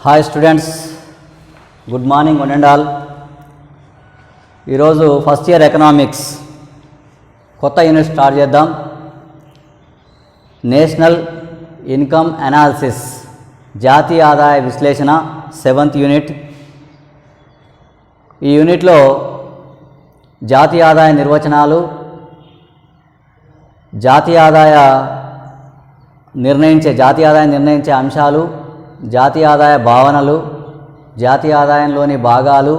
Hi students, good morning one and all. ఈరోజు first year economics కొత్త unit start చేద్దాం. National income analysis, జాతీయ ఆదాయ విశ్లేషణ, 7th యూనిట్. ఈ యూనిట్లో జాతీయ ఆదాయ నిర్వచనాలు, జాతీయ ఆదాయం నిర్ణయించే అంశాలు, జాతీయ ఆదాయ భావనలు, జాతీయ ఆదాయంలోని భాగాలు,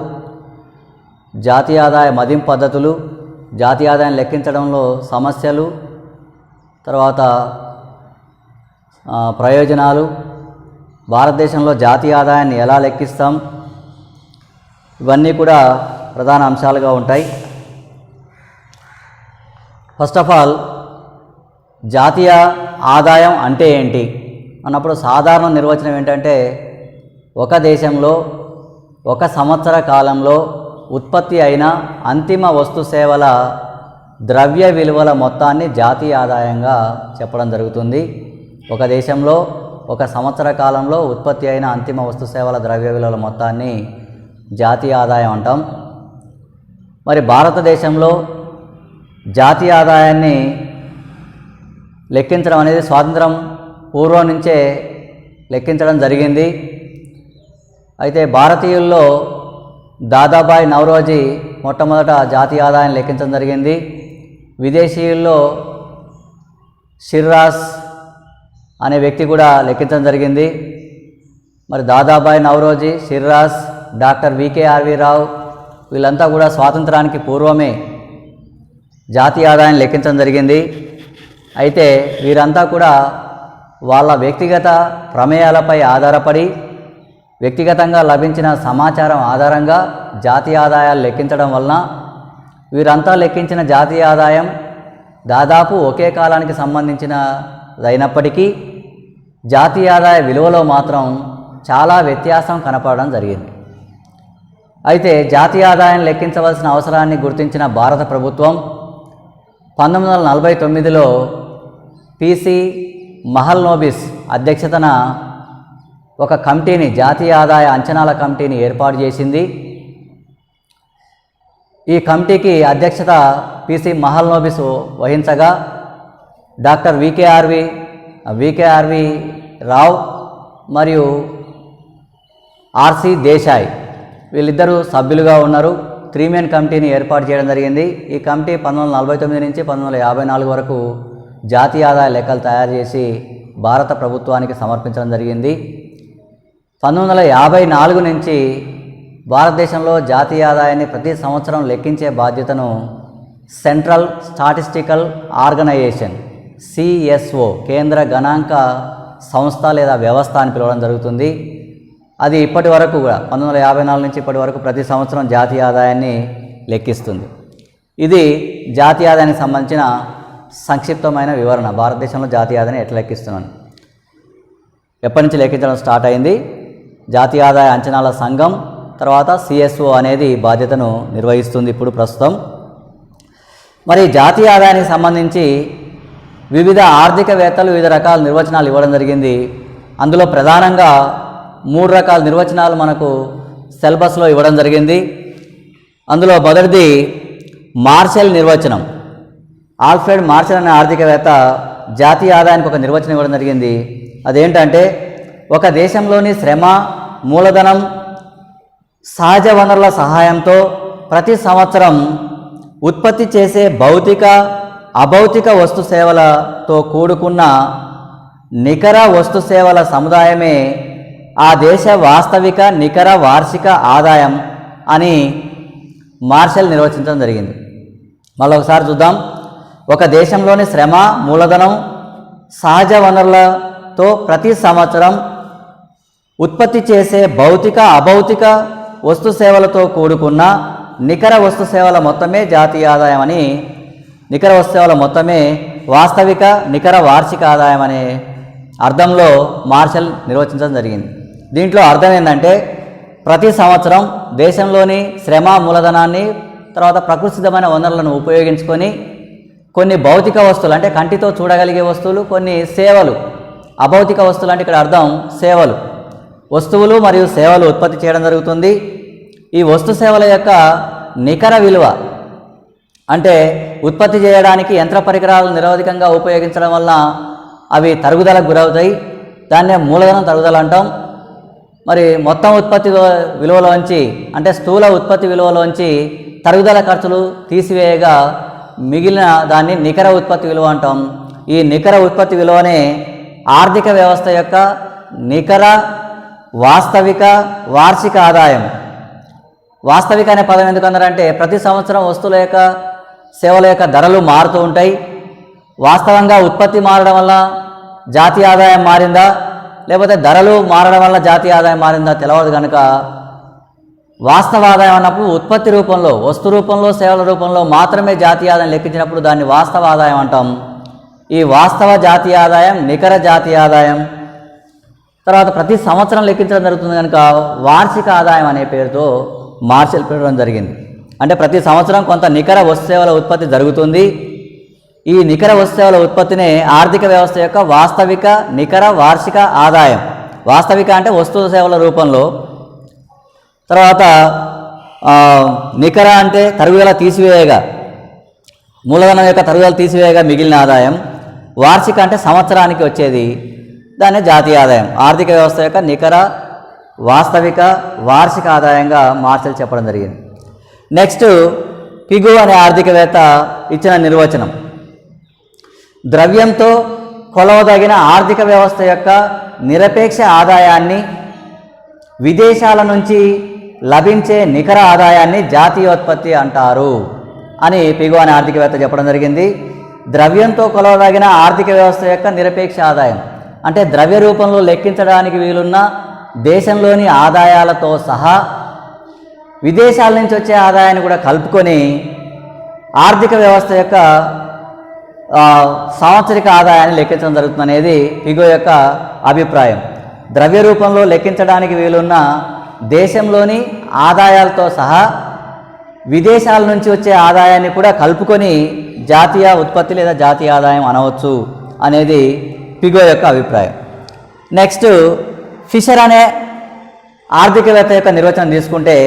జాతీయ ఆదాయ మదింపు పద్ధతులు, జాతీయ ఆదాయం లెక్కించడంలో సమస్యలు, తర్వాత ప్రయోజనాలు, భారతదేశంలో జాతీయ ఆదాయాన్ని ఎలా లెక్కిస్తాం, ఇవన్నీ కూడా ప్రధాన అంశాలుగా ఉంటాయి. ఫస్ట్ ఆఫ్ ఆల్, జాతీయ ఆదాయం అంటే ఏంటి అన్నప్పుడు సాధారణ నిర్వచనం ఏంటంటే, ఒక దేశంలో ఒక సంవత్సర కాలంలో ఉత్పత్తి అయిన అంతిమ వస్తు సేవల ద్రవ్య విలువల మొత్తాన్ని జాతీయ ఆదాయంగా చెప్పడం జరుగుతుంది. ఒక దేశంలో ఒక సంవత్సర కాలంలో ఉత్పత్తి అయిన అంతిమ వస్తు సేవల ద్రవ్య విలువల మొత్తాన్ని జాతీయ ఆదాయం అంటాం. మరి భారతదేశంలో జాతీయ ఆదాయాన్ని లెక్కించడం అనేది స్వాతంత్రం పూర్వం నుంచే లెక్కించడం జరిగింది. అయితే భారతీయుల్లో దాదాబాయి నౌరోజీ మొట్టమొదట జాతీయ ఆదాయం లెక్కించడం జరిగింది. విదేశీయుల్లో షిర్రాస్ అనే వ్యక్తి కూడా లెక్కించడం జరిగింది. మరి దాదాబాయి నౌరోజీ, షిర్రాస్, డాక్టర్ వికేఆర్వి రావు వీళ్ళంతా కూడా స్వాతంత్రానికి పూర్వమే జాతీయ ఆదాయం లెక్కించడం జరిగింది. అయితే వీరంతా కూడా వాళ్ళ వ్యక్తిగత ప్రమేయాలపై ఆధారపడి వ్యక్తిగతంగా లభించిన సమాచారం ఆధారంగా జాతీయ ఆదాయాలు లెక్కించడం వలన వీరంతా లెక్కించిన జాతీయ ఆదాయం దాదాపు ఒకే కాలానికి సంబంధించినదైనప్పటికీ జాతీయ ఆదాయ విలువలో మాత్రం చాలా వ్యత్యాసం కనపడడం జరిగింది. అయితే జాతీయ ఆదాయం లెక్కించవలసిన అవసరాన్ని గుర్తించిన భారత ప్రభుత్వం 1949లో పిసి మహల్నోబిస్ అధ్యక్షతన ఒక కమిటీని, జాతీయ ఆదాయ అంచనాల కమిటీని ఏర్పాటు చేసింది. ఈ కమిటీకి అధ్యక్షత పిసి మహల్నోబిస్ వహించగా డాక్టర్ వికేఆర్వి రావ్ మరియు ఆర్సి దేశాయ్ వీళ్ళిద్దరూ సభ్యులుగా ఉన్నారు. 3 మెన్ కమిటీని ఏర్పాటు చేయడం జరిగింది. ఈ కమిటీ 1949 నుంచి 1954 వరకు జాతీయ ఆదాయ లెక్కలు తయారు చేసి భారత ప్రభుత్వానికి సమర్పించడం జరిగింది. 1954 నుంచి భారతదేశంలో జాతీయ ఆదాయాన్ని ప్రతి సంవత్సరం లెక్కించే బాధ్యతను సెంట్రల్ స్టాటిస్టికల్ ఆర్గనైజేషన్ సిఎస్ఓ, కేంద్ర గణాంక సంస్థ లేదా వ్యవస్థ అని పిలవడం జరుగుతుంది. అది ఇప్పటి వరకు కూడా 1954 నుంచి ఇప్పటి వరకు ప్రతి సంవత్సరం జాతీయ ఆదాయాన్ని లెక్కిస్తుంది. ఇది జాతీయ ఆదాయానికి సంబంధించిన సంక్షిప్తమైన వివరణ. భారతదేశంలో జాతీయ ఆదాయాన్ని ఎట్లా లెక్కిస్తున్నాను, ఎప్పటి నుంచి లెక్కించడం స్టార్ట్ అయింది, జాతీయ ఆదాయ అంచనాల సంఘం తర్వాత సిఎస్ఓ అనేది బాధ్యతను నిర్వహిస్తుంది ఇప్పుడు ప్రస్తుతం. మరి జాతీయ ఆదాయానికి సంబంధించి వివిధ ఆర్థికవేత్తలు వివిధ రకాల నిర్వచనాలు ఇవ్వడం జరిగింది. అందులో ప్రధానంగా 3 రకాల నిర్వచనాలు మనకు సిలబస్లో ఇవ్వడం జరిగింది. అందులో మొదటిది మార్షల్ నిర్వచనం. ఆల్ఫ్రెడ్ మార్షల్ అనే ఆర్థికవేత్త జాతీయ ఆదాయానికి ఒక నిర్వచనం ఇవ్వడం జరిగింది. అదేంటంటే, ఒక దేశంలోని శ్రమ, మూలధనం, సహజ వనరుల సహాయంతో ప్రతి సంవత్సరం ఉత్పత్తి చేసే భౌతిక, అభౌతిక వస్తు సేవలతో కూడుకున్న నికర వస్తు సేవల సముదాయమే ఆ దేశ వాస్తవిక నికర వార్షిక ఆదాయం అని మార్షల్ నిర్వచించడం జరిగింది. మళ్ళీ ఒకసారి చూద్దాం. ఒక దేశంలోని శ్రమ, మూలధనం, సహజ వనరులతో ప్రతి సంవత్సరం ఉత్పత్తి చేసే భౌతిక, అభౌతిక వస్తు సేవలతో కూడుకున్న నికర వస్తు సేవల మొత్తమే జాతీయ ఆదాయం అని, నికర వస్తు సేవల మొత్తమే వాస్తవిక నికర వార్షిక ఆదాయం అనే అర్థంలో మార్షల్ నిర్వచించడం జరిగింది. దీంట్లో అర్థం ఏంటంటే, ప్రతి సంవత్సరం దేశంలోని శ్రమ, మూలధనాన్ని తర్వాత ప్రకృతి సిద్ధమైన వనరులను ఉపయోగించుకొని కొన్ని భౌతిక వస్తువులు అంటే కంటితో చూడగలిగే వస్తువులు, కొన్ని సేవలు, అభౌతిక వస్తువులు అంటే ఇక్కడ అర్థం సేవలు, వస్తువులు మరియు సేవలు ఉత్పత్తి చేయడం జరుగుతుంది. ఈ వస్తు సేవల యొక్క నికర విలువ అంటే ఉత్పత్తి చేయడానికి యంత్ర పరికరాలు నిరవధికంగా ఉపయోగించడం వల్ల అవి తరుగుదలకు గురవుతాయి. దాన్నే మూలధనం తరుగుదల అంటాం. మరి మొత్తం ఉత్పత్తి విలువలోంచి అంటే స్థూల ఉత్పత్తి విలువలోంచి తరుగుదల ఖర్చులు తీసివేయగా మిగిలిన దాన్ని నికర ఉత్పత్తి విలువ అంటాం. ఈ నికర ఉత్పత్తి విలువనే ఆర్థిక వ్యవస్థ యొక్క నికర వాస్తవిక వార్షిక ఆదాయం. వాస్తవిక అనే పదం ఎందుకు అన్నారంటే ప్రతి సంవత్సరం వస్తువుల యొక్క సేవల యొక్క ధరలు మారుతూ ఉంటాయి. వాస్తవంగా ఉత్పత్తి మారడం వల్ల జాతీయ ఆదాయం మారిందా లేకపోతే ధరలు మారడం వల్ల జాతీయ ఆదాయం మారిందా తెలవదు కనుక వాస్తవ ఆదాయం అన్నప్పుడు ఉత్పత్తి రూపంలో వస్తు రూపంలో సేవల రూపంలో మాత్రమే జాతీయ ఆదాయం లెక్కించినప్పుడు దాన్ని వాస్తవ ఆదాయం అంటాం. ఈ వాస్తవ జాతీయ ఆదాయం నికర జాతీయ ఆదాయం తర్వాత ప్రతి సంవత్సరం లెక్కించడం జరుగుతుంది కనుక వార్షిక ఆదాయం అనే పేరుతో మార్చడం జరిగింది. అంటే ప్రతి సంవత్సరం కొంత నికర వస్తు సేవల ఉత్పత్తి జరుగుతుంది. ఈ నికర వస్తు సేవల ఉత్పత్తినే ఆర్థిక వ్యవస్థ యొక్క వాస్తవిక నికర వార్షిక ఆదాయం. వాస్తవిక అంటే వస్తు సేవల రూపంలో, తర్వాత నికర అంటే తరుగుదల తీసివేయగా మూలధనం యొక్క తరుగుదల తీసివేయగా మిగిలిన ఆదాయం. వార్షిక అంటే సంవత్సరానికి వచ్చేది, దాన్ని జాతీయ ఆదాయం. ఆర్థిక వ్యవస్థ యొక్క నికర వాస్తవిక వార్షిక ఆదాయంగా మార్షల్ చెప్పడం జరిగింది. నెక్స్ట్ పిగు అనే ఆర్థికవేత్త ఇచ్చిన నిర్వచనం, ద్రవ్యంతో కొలవదగిన ఆర్థిక వ్యవస్థ యొక్క నిరపేక్ష ఆదాయాన్ని విదేశాల నుంచి లభించే నికర ఆదాయాన్ని జాతీయోత్పత్తి అంటారు అని పిగు అనే ఆర్థికవేత్త చెప్పడం జరిగింది. ద్రవ్యంతో కొలవదగిన ఆర్థిక వ్యవస్థ యొక్క నిరపేక్ష ఆదాయం అంటే ద్రవ్య రూపంలో లెక్కించడానికి వీలున్న దేశంలోని ఆదాయాలతో సహా విదేశాల నుంచి వచ్చే ఆదాయాన్ని కూడా కలుపుకొని ఆర్థిక వ్యవస్థ యొక్క సాంవత్సరిక ఆదాయాన్ని లెక్కించడం జరుగుతుందనేది పిగు యొక్క అభిప్రాయం. ద్రవ్య రూపంలో లెక్కించడానికి వీలున్న దేశంలోని ఆదాయాలతో సహా విదేశాల నుంచి వచ్చే ఆదాయాన్ని కూడా కలుపుకొని జాతీయ ఉత్పత్తి లేదా జాతీయ ఆదాయం అనవచ్చు అనేది పిగు యొక్క అభిప్రాయం. నెక్స్ట్ ఫిషర్ అనే ఆర్థికవేత్త యొక్క నిర్వచనం తీసుకుంటే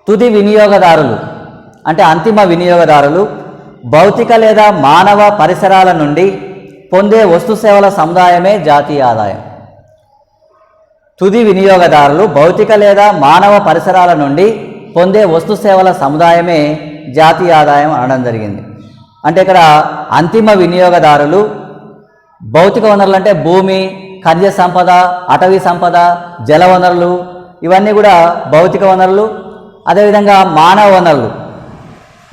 తుది వినియోగదారులు అంటే అంతిమ వినియోగదారులు భౌతిక లేదా మానవ పరిసరాల నుండి పొందే వస్తు సేవల సముదాయమే జాతీయ ఆదాయం. తుది వినియోగదారులు భౌతిక లేదా మానవ పరిసరాల నుండి పొందే వస్తు సేవల సముదాయమే జాతీయ ఆదాయం అనడం జరిగింది. అంటే ఇక్కడ అంతిమ వినియోగదారులు భౌతిక వనరులు అంటే భూమి, ఖనిజ సంపద, అటవీ సంపద, జల వనరులు ఇవన్నీ కూడా భౌతిక వనరులు. అదేవిధంగా మానవ వనరులు,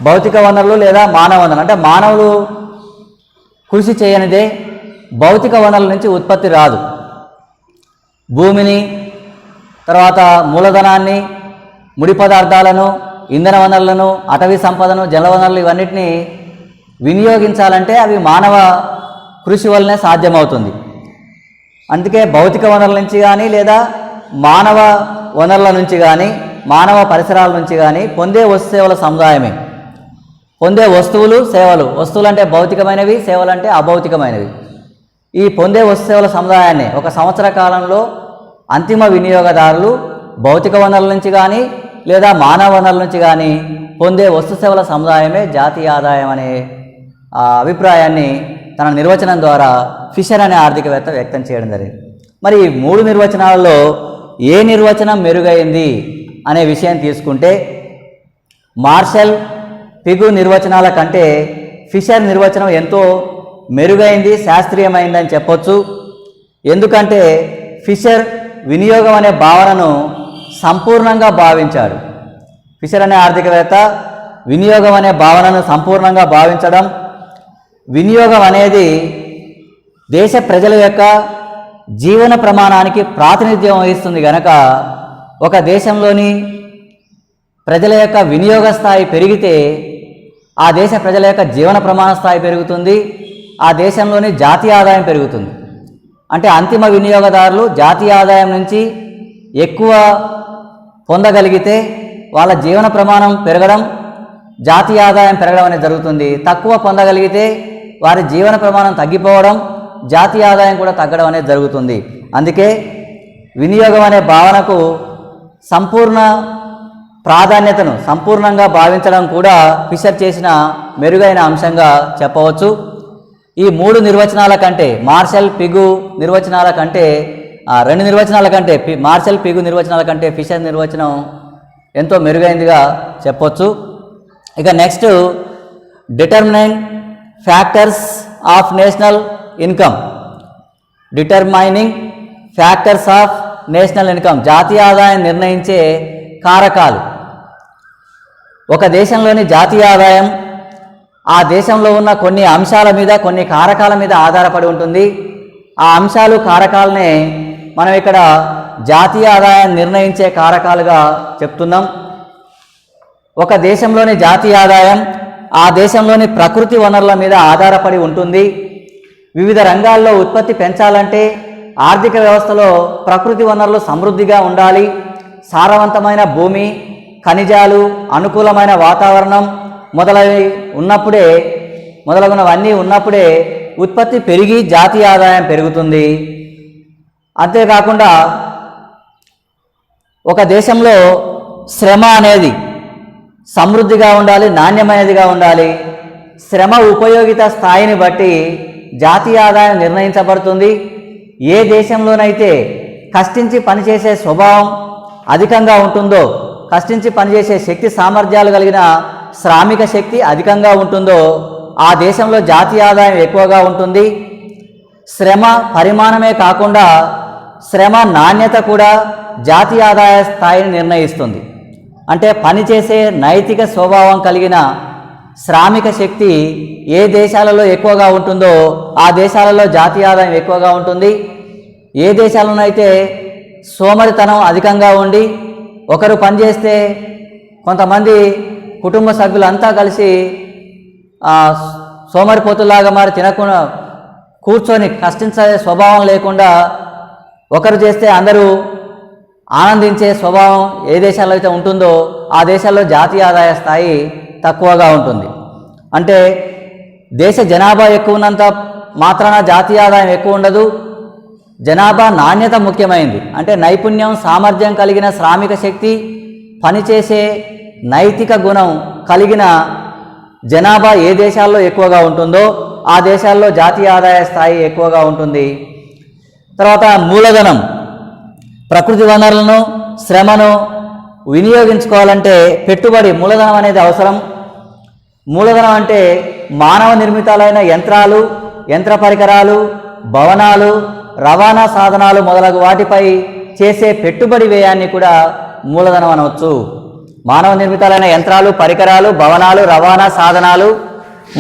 భౌతిక వనరులు లేదా మానవ వనరులు అంటే మానవులు కృషి చేయనిదే భౌతిక వనరుల నుంచి ఉత్పత్తి రాదు. భూమిని, తర్వాత మూలధనాన్ని, ముడి పదార్థాలను, ఇంధన వనరులను, అటవీ సంపదను, జల వనరులు ఇవన్నిటిని వినియోగించాలంటే అవి మానవ కృషి వల్లనే సాధ్యమవుతుంది. అందుకే భౌతిక వనరుల నుంచి కానీ లేదా మానవ వనరుల నుంచి కానీ మానవ పరిసరాల నుంచి కానీ పొందే వస్తు సేవల సముదాయమే. పొందే వస్తువులు సేవలు, వస్తువులు అంటే భౌతికమైనవి, సేవలు అంటే అభౌతికమైనవి. ఈ పొందే వస్తు సేవల సముదాయాన్ని ఒక సంవత్సర కాలంలో అంతిమ వినియోగదారులు భౌతిక వనరుల నుంచి కానీ లేదా మానవ వనరుల నుంచి కానీ పొందే వస్తు సేవల సముదాయమే జాతీయ ఆదాయం అనే అభిప్రాయాన్ని తన నిర్వచనం ద్వారా ఫిషర్ అనే ఆర్థికవేత్త వ్యక్తం చేయడం జరిగింది. మరి ఈ మూడు నిర్వచనాలలో ఏ నిర్వచనం మెరుగైంది అనే విషయం తీసుకుంటే మార్షల్, పిగు నిర్వచనాల కంటే ఫిషర్ నిర్వచనం ఎంతో మెరుగైంది, శాస్త్రీయమైందని చెప్పొచ్చు. ఎందుకంటే ఫిషర్ వినియోగం అనే భావనను సంపూర్ణంగా భావించాడు. ఫిషర్ అనే ఆర్థికవేత్త వినియోగం అనే భావనను సంపూర్ణంగా భావించడం, వినియోగం అనేది దేశ ప్రజల యొక్క జీవన ప్రమాణానికి ప్రాతినిధ్యం వహిస్తుంది గనక ఒక దేశంలోని ప్రజల యొక్క వినియోగ స్థాయి పెరిగితే ఆ దేశ ప్రజల యొక్క జీవన ప్రమాణ స్థాయి పెరుగుతుంది, ఆ దేశంలోని జాతీయ ఆదాయం పెరుగుతుంది. అంటే అంతిమ వినియోగదారులు జాతీయ ఆదాయం నుంచి ఎక్కువ పొందగలిగితే వాళ్ళ జీవన ప్రమాణం పెరగడం, జాతీయ ఆదాయం పెరగడం అనేది జరుగుతుంది. తక్కువ పొందగలిగితే వారి జీవన ప్రమాణం తగ్గిపోవడం, జాతీయ ఆదాయం కూడా తగ్గడం అనేది జరుగుతుంది. అందుకే వినియోగం అనే భావనకు సంపూర్ణ ప్రాధాన్యతను సంపూర్ణంగా భావించడం కూడా ఫిషర్ చేసిన మెరుగైన అంశంగా చెప్పవచ్చు. ఈ మూడు నిర్వచనాల కంటే మార్షల్ పిగు నిర్వచనాల కంటే రెండు నిర్వచనాల కంటే మార్షల్ పిగు నిర్వచనాల కంటే ఫిషర్ నిర్వచనం ఎంతో మెరుగైందిగా చెప్పొచ్చు. ఇక next determining factors of national income. Determining factors of national income, జాతీయ ఆదాయం నిర్ణయించే కారకాలు. ఒక దేశంలోని జాతీయ ఆదాయం ఆ దేశంలో ఉన్న కొన్ని అంశాల మీద కొన్ని కారకాల మీద ఆధారపడి ఉంటుంది. ఆ అంశాలు కారకాలనే మనం ఇక్కడ జాతీయ ఆదాయాన్ని నిర్ణయించే కారకాలుగా చెప్తున్నాం. ఒక దేశంలోని జాతీయ ఆదాయం ఆ దేశంలోని ప్రకృతి వనరుల మీద ఆధారపడి ఉంటుంది. వివిధ రంగాల్లో ఉత్పత్తి పెంచాలంటే ఆర్థిక వ్యవస్థలో ప్రకృతి వనరులు సమృద్ధిగా ఉండాలి. సారవంతమైన భూమి, ఖనిజాలు, అనుకూలమైన వాతావరణం మొదలగునవన్నీ ఉన్నప్పుడే ఉత్పత్తి పెరిగి జాతీయ ఆదాయం పెరుగుతుంది. అంతేకాకుండా ఒక దేశంలో శ్రమ అనేది సమృద్ధిగా ఉండాలి, నాణ్యమైనదిగా ఉండాలి. శ్రమ ఉపయోగిత స్థాయిని బట్టి జాతీయ ఆదాయం నిర్ణయించబడుతుంది. ఏ దేశంలోనైతే కష్టించి పనిచేసే స్వభావం అధికంగా ఉంటుందో, కష్టించి పనిచేసే శక్తి సామర్థ్యాలు కలిగిన శ్రామిక శక్తి అధికంగా ఉంటుందో ఆ దేశంలో జాతీయ ఆదాయం ఎక్కువగా ఉంటుంది. శ్రమ పరిమాణమే కాకుండా శ్రమ నాణ్యత కూడా జాతీయ ఆదాయ స్థాయిని నిర్ణయిస్తుంది. అంటే పనిచేసే నైతిక స్వభావం కలిగిన శ్రామిక శక్తి ఏ దేశాలలో ఎక్కువగా ఉంటుందో ఆ దేశాలలో జాతీయ ఆదాయం ఎక్కువగా ఉంటుంది. ఏ దేశాలలోనైతే సోమరితనం అధికంగా ఉండి ఒకరు పనిచేస్తే కొంతమంది కుటుంబ సభ్యులంతా కలిసి సోమరిపోతులాగా మరి తినకుండా కూర్చొని కష్టించే స్వభావం లేకుండా ఒకరు చేస్తే అందరూ ఆనందించే స్వభావం ఏ దేశాల్లో అయితే ఉంటుందో ఆ దేశాల్లో జాతీయ ఆదాయ స్థాయి తక్కువగా ఉంటుంది. అంటే దేశ జనాభా ఎక్కువ ఉన్నంత మాత్రాన జాతీయ ఆదాయం ఎక్కువ ఉండదు. జనాభా నాణ్యత ముఖ్యమైనది. అంటే నైపుణ్యం, సామర్థ్యం కలిగిన శ్రామిక శక్తి, పనిచేసే నైతిక గుణం కలిగిన జనాభా ఏ దేశాల్లో ఎక్కువగా ఉంటుందో ఆ దేశాల్లో జాతీయ ఆదాయ స్థాయి ఎక్కువగా ఉంటుంది. తర్వాత మూలధనం, ప్రకృతి వనరులను, శ్రమను వినియోగించుకోవాలంటే పెట్టుబడి మూలధనం అనేది అవసరం. మూలధనం అంటే మానవ నిర్మితాలైన యంత్రాలు, యంత్ర పరికరాలు, భవనాలు, రవాణా సాధనాలు మొదలగు వాటిపై చేసే పెట్టుబడి వ్యయాన్ని కూడా మూలధనం అనవచ్చు. మానవ నిర్మితాలైన యంత్రాలు, పరికరాలు, భవనాలు, రవాణా సాధనాలు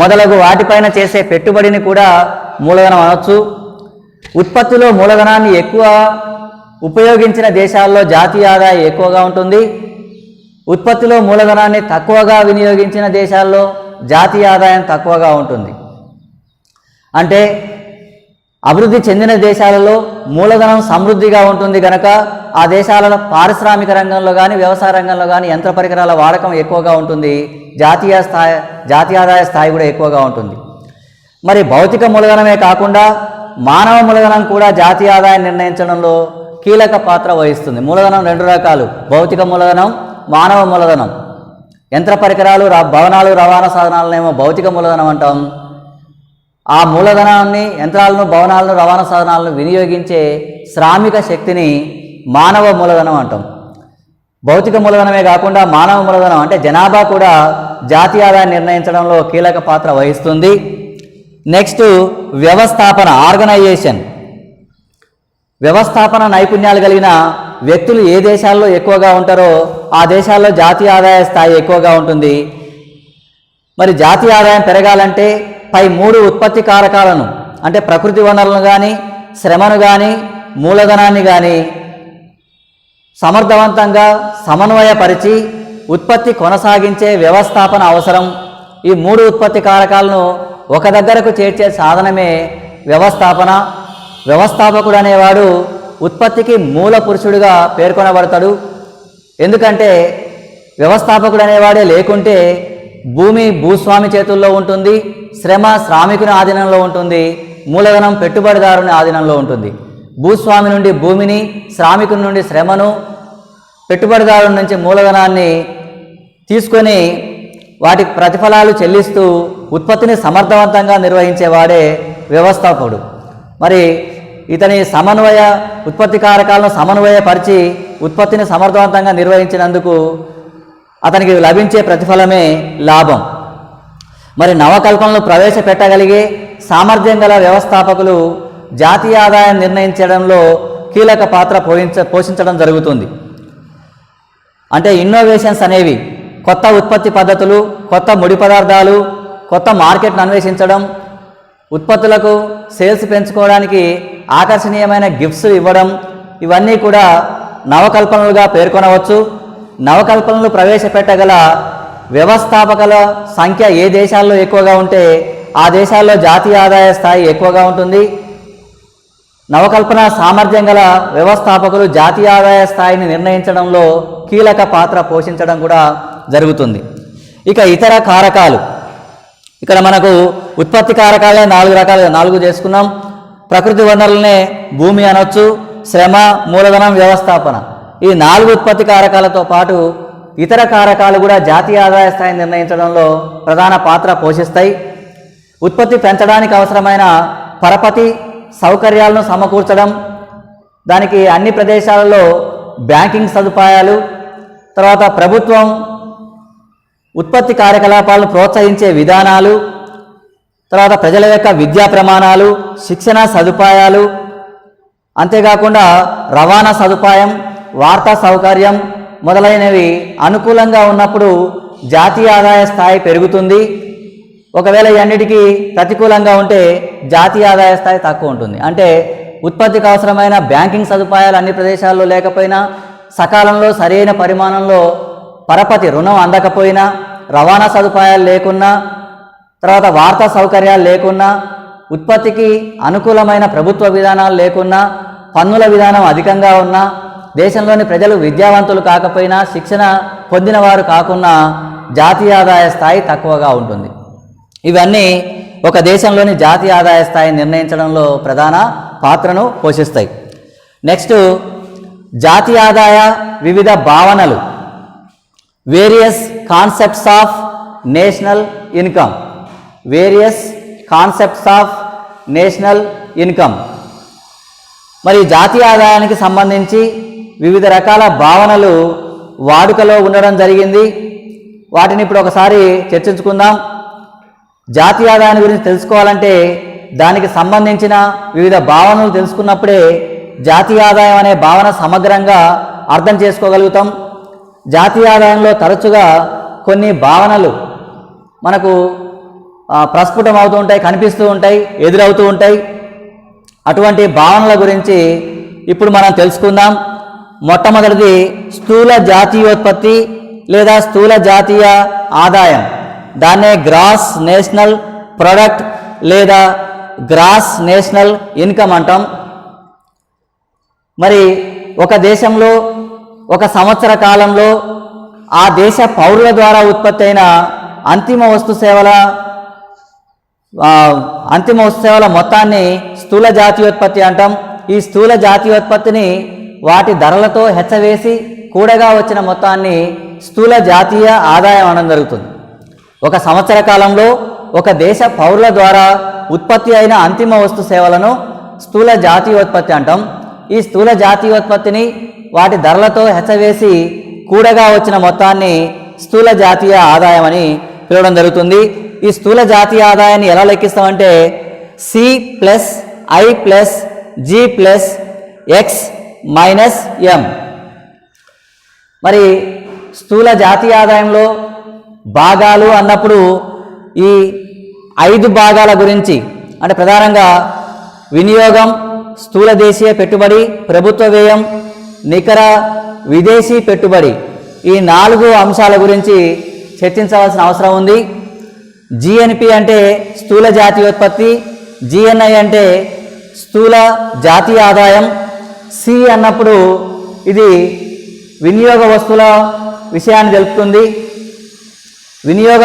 మొదలగు వాటిపైన చేసే పెట్టుబడిని కూడా మూలధనం అనవచ్చు. ఉత్పత్తిలో మూలధనాన్ని ఎక్కువ ఉపయోగించిన దేశాల్లో జాతీయ ఆదాయం ఎక్కువగా ఉంటుంది. ఉత్పత్తిలో మూలధనాన్ని తక్కువగా వినియోగించిన దేశాల్లో జాతీయ ఆదాయం తక్కువగా ఉంటుంది. అంటే అభివృద్ధి చెందిన దేశాలలో మూలధనం సమృద్ధిగా ఉంటుంది కనుక ఆ దేశాలలో పారిశ్రామిక రంగంలో కానీ వ్యవసాయ రంగంలో కానీ యంత్ర పరికరాల వాడకం ఎక్కువగా ఉంటుంది. జాతీయ ఆదాయ స్థాయి కూడా ఎక్కువగా ఉంటుంది. మరి భౌతిక మూలధనమే కాకుండా మానవ మూలధనం కూడా జాతీయ ఆదాయం నిర్ణయించడంలో కీలక పాత్ర వహిస్తుంది. మూలధనం రెండు రకాలు, భౌతిక మూలధనం, మానవ మూలధనం. యంత్ర పరికరాలు, భవనాలు, రవాణా సాధనాలనేమో భౌతిక మూలధనం అంటాం. ఆ మూలధనాన్ని, యంత్రాలను, భవనాలను, రవాణా సాధనాలను వినియోగించే శ్రామిక శక్తిని మానవ మూలధనం అంటాం. భౌతిక మూలధనమే కాకుండా మానవ మూలధనం అంటే జనాభా కూడా జాతీయ ఆదాయాన్ని నిర్ణయించడంలో కీలక పాత్ర వహిస్తుంది. Next వ్యవస్థాపన, organisation. వ్యవస్థాపన నైపుణ్యాలు కలిగిన వ్యక్తులు ఏ దేశాల్లో ఎక్కువగా ఉంటారో ఆ దేశాల్లో జాతీయ ఆదాయ స్థాయి ఎక్కువగా ఉంటుంది. మరి జాతీయ ఆదాయం పెరగాలంటే పై మూడు ఉత్పత్తి కారకాలను అంటే ప్రకృతి వనరులను కానీ, శ్రమను కానీ, మూలధనాన్ని కానీ సమర్థవంతంగా సమన్వయపరిచి ఉత్పత్తి కొనసాగించే వ్యవస్థాపన అవసరం. ఈ మూడు ఉత్పత్తి కారకాలను ఒక దగ్గరకు చేర్చే సాధనమే వ్యవస్థాపన. వ్యవస్థాపకుడు అనేవాడు ఉత్పత్తికి మూల పురుషుడిగా పేర్కొనబడతాడు. ఎందుకంటే వ్యవస్థాపకుడు అనేవాడే లేకుంటే భూమి భూస్వామి చేతుల్లో ఉంటుంది, శ్రమ శ్రామికుని ఆధీనంలో ఉంటుంది, మూలధనం పెట్టుబడిదారుని ఆధీనంలో ఉంటుంది. భూస్వామి నుండి భూమిని, శ్రామికుని నుండి శ్రమను, పెట్టుబడిదారుల నుంచి మూలధనాన్ని తీసుకొని వాటికి ప్రతిఫలాలు చెల్లిస్తూ ఉత్పత్తిని సమర్థవంతంగా నిర్వహించేవాడే వ్యవస్థాపకుడు. మరి ఇతని ఉత్పత్తి కారకాలను సమన్వయపరిచి ఉత్పత్తిని సమర్థవంతంగా నిర్వహించినందుకు అతనికి లభించే ప్రతిఫలమే లాభం. మరి నవకల్పనలు ప్రవేశపెట్టగలిగే సామర్థ్యం గల వ్యవస్థాపకులు జాతీయ ఆదాయం నిర్ణయించడంలో కీలక పాత్ర పోషించడం జరుగుతుంది. అంటే ఇన్నోవేషన్స్ అనేవి కొత్త ఉత్పత్తి పద్ధతులు, కొత్త ముడి పదార్థాలు, కొత్త మార్కెట్ను అన్వేషించడం, ఉత్పత్తులకు సేల్స్ పెంచుకోవడానికి ఆకర్షణీయమైన గిఫ్ట్స్ ఇవ్వడం, ఇవన్నీ కూడా నవకల్పనలుగా పేర్కొనవచ్చు. నవకల్పనలు ప్రవేశపెట్టగల వ్యవస్థాపకుల సంఖ్య ఏ దేశాల్లో ఎక్కువగా ఉంటే ఆ దేశాల్లో జాతీయ ఆదాయ స్థాయి ఎక్కువగా ఉంటుంది. నవకల్పన సామర్థ్యం గల వ్యవస్థాపకులు జాతీయ ఆదాయ స్థాయిని నిర్ణయించడంలో కీలక పాత్ర పోషించడం కూడా జరుగుతుంది. ఇక ఇతర కారకాలు, ఇక్కడ మనకు ఉత్పత్తి కారకాలే 4 చేసుకున్నాం. ప్రకృతి వనరులనే భూమి అనొచ్చు, శ్రమ, మూలధనం, వ్యవస్థాపన. ఈ 4 ఉత్పత్తి కారకాలతో పాటు ఇతర కారకాలు కూడా జాతీయ ఆదాయ స్థాయిని నిర్ణయించడంలో ప్రధాన పాత్ర పోషిస్తాయి. ఉత్పత్తి పెంచడానికి అవసరమైన పరపతి సౌకర్యాలను సమకూర్చడం, దానికి అన్ని ప్రదేశాలలో బ్యాంకింగ్ సదుపాయాలు, తర్వాత ప్రభుత్వం ఉత్పత్తి కార్యకలాపాలను ప్రోత్సహించే విధానాలు, తర్వాత ప్రజల యొక్క విద్యా ప్రమాణాలు, శిక్షణ సదుపాయాలు, అంతేకాకుండా రవాణా సదుపాయం, వార్తా సౌకర్యం మొదలైనవి అనుకూలంగా ఉన్నప్పుడు జాతీయ ఆదాయ స్థాయి పెరుగుతుంది. ఒకవేళ ఇవన్నిటికీ ప్రతికూలంగా ఉంటే జాతీయ ఆదాయ స్థాయి తక్కువ ఉంటుంది. అంటే ఉత్పత్తికి అవసరమైన బ్యాంకింగ్ సదుపాయాలు అన్ని ప్రదేశాల్లో లేకపోయినా, సకాలంలో సరైన పరిమాణంలో పరపతి రుణం అందకపోయినా, రవాణా సదుపాయాలు లేకున్నా, తర్వాత వార్తా సౌకర్యాలు లేకున్నా, ఉత్పత్తికి అనుకూలమైన ప్రభుత్వ విధానాలు లేకున్నా, పన్నుల విధానం అధికంగా ఉన్నా, దేశంలోని ప్రజలు విద్యావంతులు కాకపోయినా, శిక్షణ పొందినవారు కాకున్నా జాతీయ ఆదాయ స్థాయి తక్కువగా ఉంటుంది. ఇవన్నీ ఒక దేశంలోని జాతీయ ఆదాయ స్థాయిని నిర్ణయించడంలో ప్రధాన పాత్రను పోషిస్తాయి. నెక్స్ట్, జాతీయ ఆదాయ వివిధ భావనలు, various concepts of national income. Various concepts of national income. మరి జాతీయ ఆదాయానికి సంబంధించి వివిధ రకాల భావనలు వాడుకలో ఉండడం జరిగింది. వాటిని ఇప్పుడు ఒకసారి చర్చించుకుందాం. జాతీయ ఆదాయాన్ని గురించి తెలుసుకోవాలంటే దానికి సంబంధించిన వివిధ భావనలు తెలుసుకున్నప్పుడే జాతీయ ఆదాయం అనే భావన సమగ్రంగా అర్థం చేసుకోగలుగుతాం. జాతీయ ఆదాయంలో తరచుగా కొన్ని భావనలు మనకు ప్రస్ఫుటం అవుతూ ఉంటాయి, కనిపిస్తూ ఉంటాయి, ఎదురవుతూ ఉంటాయి. అటువంటి భావనల గురించి ఇప్పుడు మనం తెలుసుకుందాం. మొట్టమొదటిది స్థూల జాతీయోత్పత్తి లేదా స్థూల జాతీయ ఆదాయం. దాన్నే గ్రాస్ నేషనల్ ప్రొడక్ట్ లేదా గ్రాస్ నేషనల్ ఇన్కమ్ అంటాం. మరి ఒక దేశంలో ఒక సంవత్సర కాలంలో ఆ దేశ పౌరుల ద్వారా ఉత్పత్తి అయిన అంతిమ వస్తు సేవల మొత్తాన్ని స్థూల జాతీయోత్పత్తి అంటాం. ఈ స్థూల జాతీయోత్పత్తిని వాటి ధరలతో హెచ్చవేసి కూడగా వచ్చిన మొత్తాన్ని స్థూల జాతీయ ఆదాయం అనడం జరుగుతుంది. ఒక సంవత్సర కాలంలో ఒక దేశ పౌరుల ద్వారా ఉత్పత్తి అయిన అంతిమ వస్తు సేవలను స్థూల జాతీయోత్పత్తి అంటాం. ఈ స్థూల జాతీయోత్పత్తిని వాటి ధరలతో హెచ్చవేసి కూడగా వచ్చిన మొత్తాన్ని స్థూల జాతీయ ఆదాయం అని పిలవడం జరుగుతుంది. ఈ స్థూల జాతీయ ఆదాయాన్ని ఎలా లెక్కిస్తామంటే C+I+G+X-M. మరి స్థూల జాతీయ ఆదాయంలో భాగాలు అన్నప్పుడు ఈ 5 భాగాల గురించి, అంటే ప్రధానంగా వినియోగం, స్థూల దేశీయ పెట్టుబడి, ప్రభుత్వ వ్యయం, నికర విదేశీ పెట్టుబడి, ఈ 4 అంశాల గురించి చర్చించవలసిన అవసరం ఉంది. GNP అంటే స్థూల జాతీయోత్పత్తి, GNI అంటే స్థూల జాతీయ ఆదాయం, C అన్నప్పుడు ఇది వినియోగ వస్తువుల విషయాన్ని తెలుపుతుంది. వినియోగ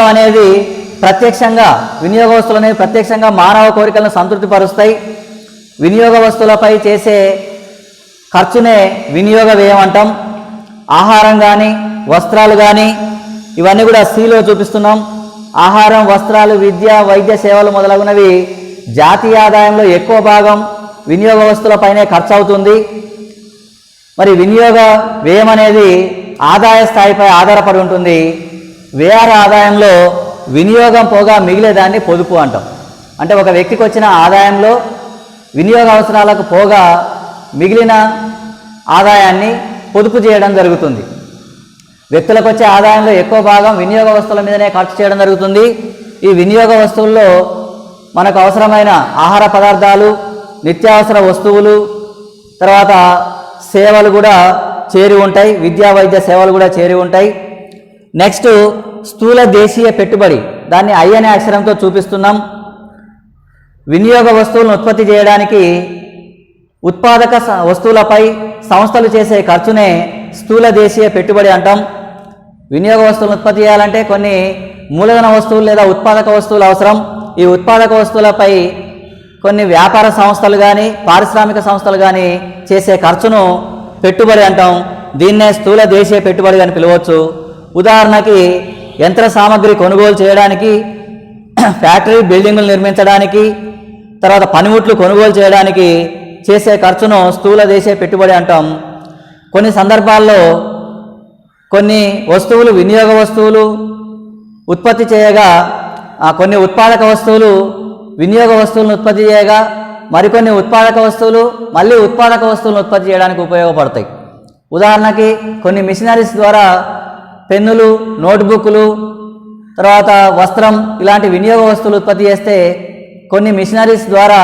వస్తువులు అనేవి ప్రత్యక్షంగా మానవ కోరికలను సంతృప్తిపరుస్తాయి. వినియోగ వస్తువులపై చేసే ఖర్చునే వినియోగ వ్యయం అంటాం. ఆహారం కానీ వస్త్రాలు కానీ ఇవన్నీ కూడా సిలో చూపిస్తున్నాం. ఆహారం, వస్త్రాలు, విద్య, వైద్య సేవలు మొదలగునవి జాతీయ ఆదాయంలో ఎక్కువ భాగం వినియోగ వస్తువులపైనే ఖర్చు అవుతుంది. మరి వినియోగ వ్యయం అనేది ఆదాయ స్థాయిపై ఆధారపడి ఉంటుంది. వ్యయార ఆదాయంలో వినియోగం పోగా మిగిలేదాన్ని పొదుపు అంటాం. అంటే ఒక వ్యక్తికి వచ్చిన ఆదాయంలో వినియోగ అవసరాలకు పోగా మిగిలిన ఆదాయాన్ని పొదుపు చేయడం జరుగుతుంది. వ్యక్తులకు వచ్చే ఆదాయంలో ఎక్కువ భాగం వినియోగ వస్తువుల మీదనే ఖర్చు చేయడం జరుగుతుంది. ఈ వినియోగ వస్తువుల్లో మనకు అవసరమైన ఆహార పదార్థాలు, నిత్యావసర వస్తువులు, తర్వాత సేవలు కూడా చేరి ఉంటాయి. విద్యా వైద్య సేవలు కూడా చేరి ఉంటాయి. నెక్స్ట్ స్థూల దేశీయ పెట్టుబడి, దాన్ని ఐ అనే అక్షరంతో చూపిస్తున్నాం. వినియోగ వస్తువులను ఉత్పత్తి చేయడానికి ఉత్పాదక వస్తువులపై సంస్థలు చేసే ఖర్చునే స్థూల దేశీయ పెట్టుబడి అంటాం. వినియోగ వస్తువులను ఉత్పత్తి చేయాలంటే కొన్ని మూలధన వస్తువులు లేదా ఉత్పాదక వస్తువులు అవసరం. ఈ ఉత్పాదక వస్తువులపై కొన్ని వ్యాపార సంస్థలు కానీ పారిశ్రామిక సంస్థలు కానీ చేసే ఖర్చును పెట్టుబడి అంటాం. దీన్నే స్థూల దేశీయ పెట్టుబడి అని పిలవచ్చు. ఉదాహరణకి యంత్ర సామగ్రి కొనుగోలు చేయడానికి, ఫ్యాక్టరీ బిల్డింగులు నిర్మించడానికి, తర్వాత పనిముట్లు కొనుగోలు చేయడానికి చేసే ఖర్చును స్థూల దేశీయ పెట్టుబడి అంటాం. కొన్ని సందర్భాల్లో కొన్ని వస్తువులు వినియోగ వస్తువులు ఉత్పత్తి చేయగా, కొన్ని ఉత్పాదక వస్తువులు వినియోగ వస్తువులను ఉత్పత్తి చేయగా, మరికొన్ని ఉత్పాదక వస్తువులు మళ్ళీ ఉత్పాదక వస్తువులను ఉత్పత్తి చేయడానికి ఉపయోగపడతాయి. ఉదాహరణకి కొన్ని మిషనరీస్ ద్వారా పెన్నులు, నోట్బుక్లు, తర్వాత వస్త్రం ఇలాంటి వినియోగ వస్తువులు ఉత్పత్తి చేస్తే, కొన్ని మిషనరీస్ ద్వారా,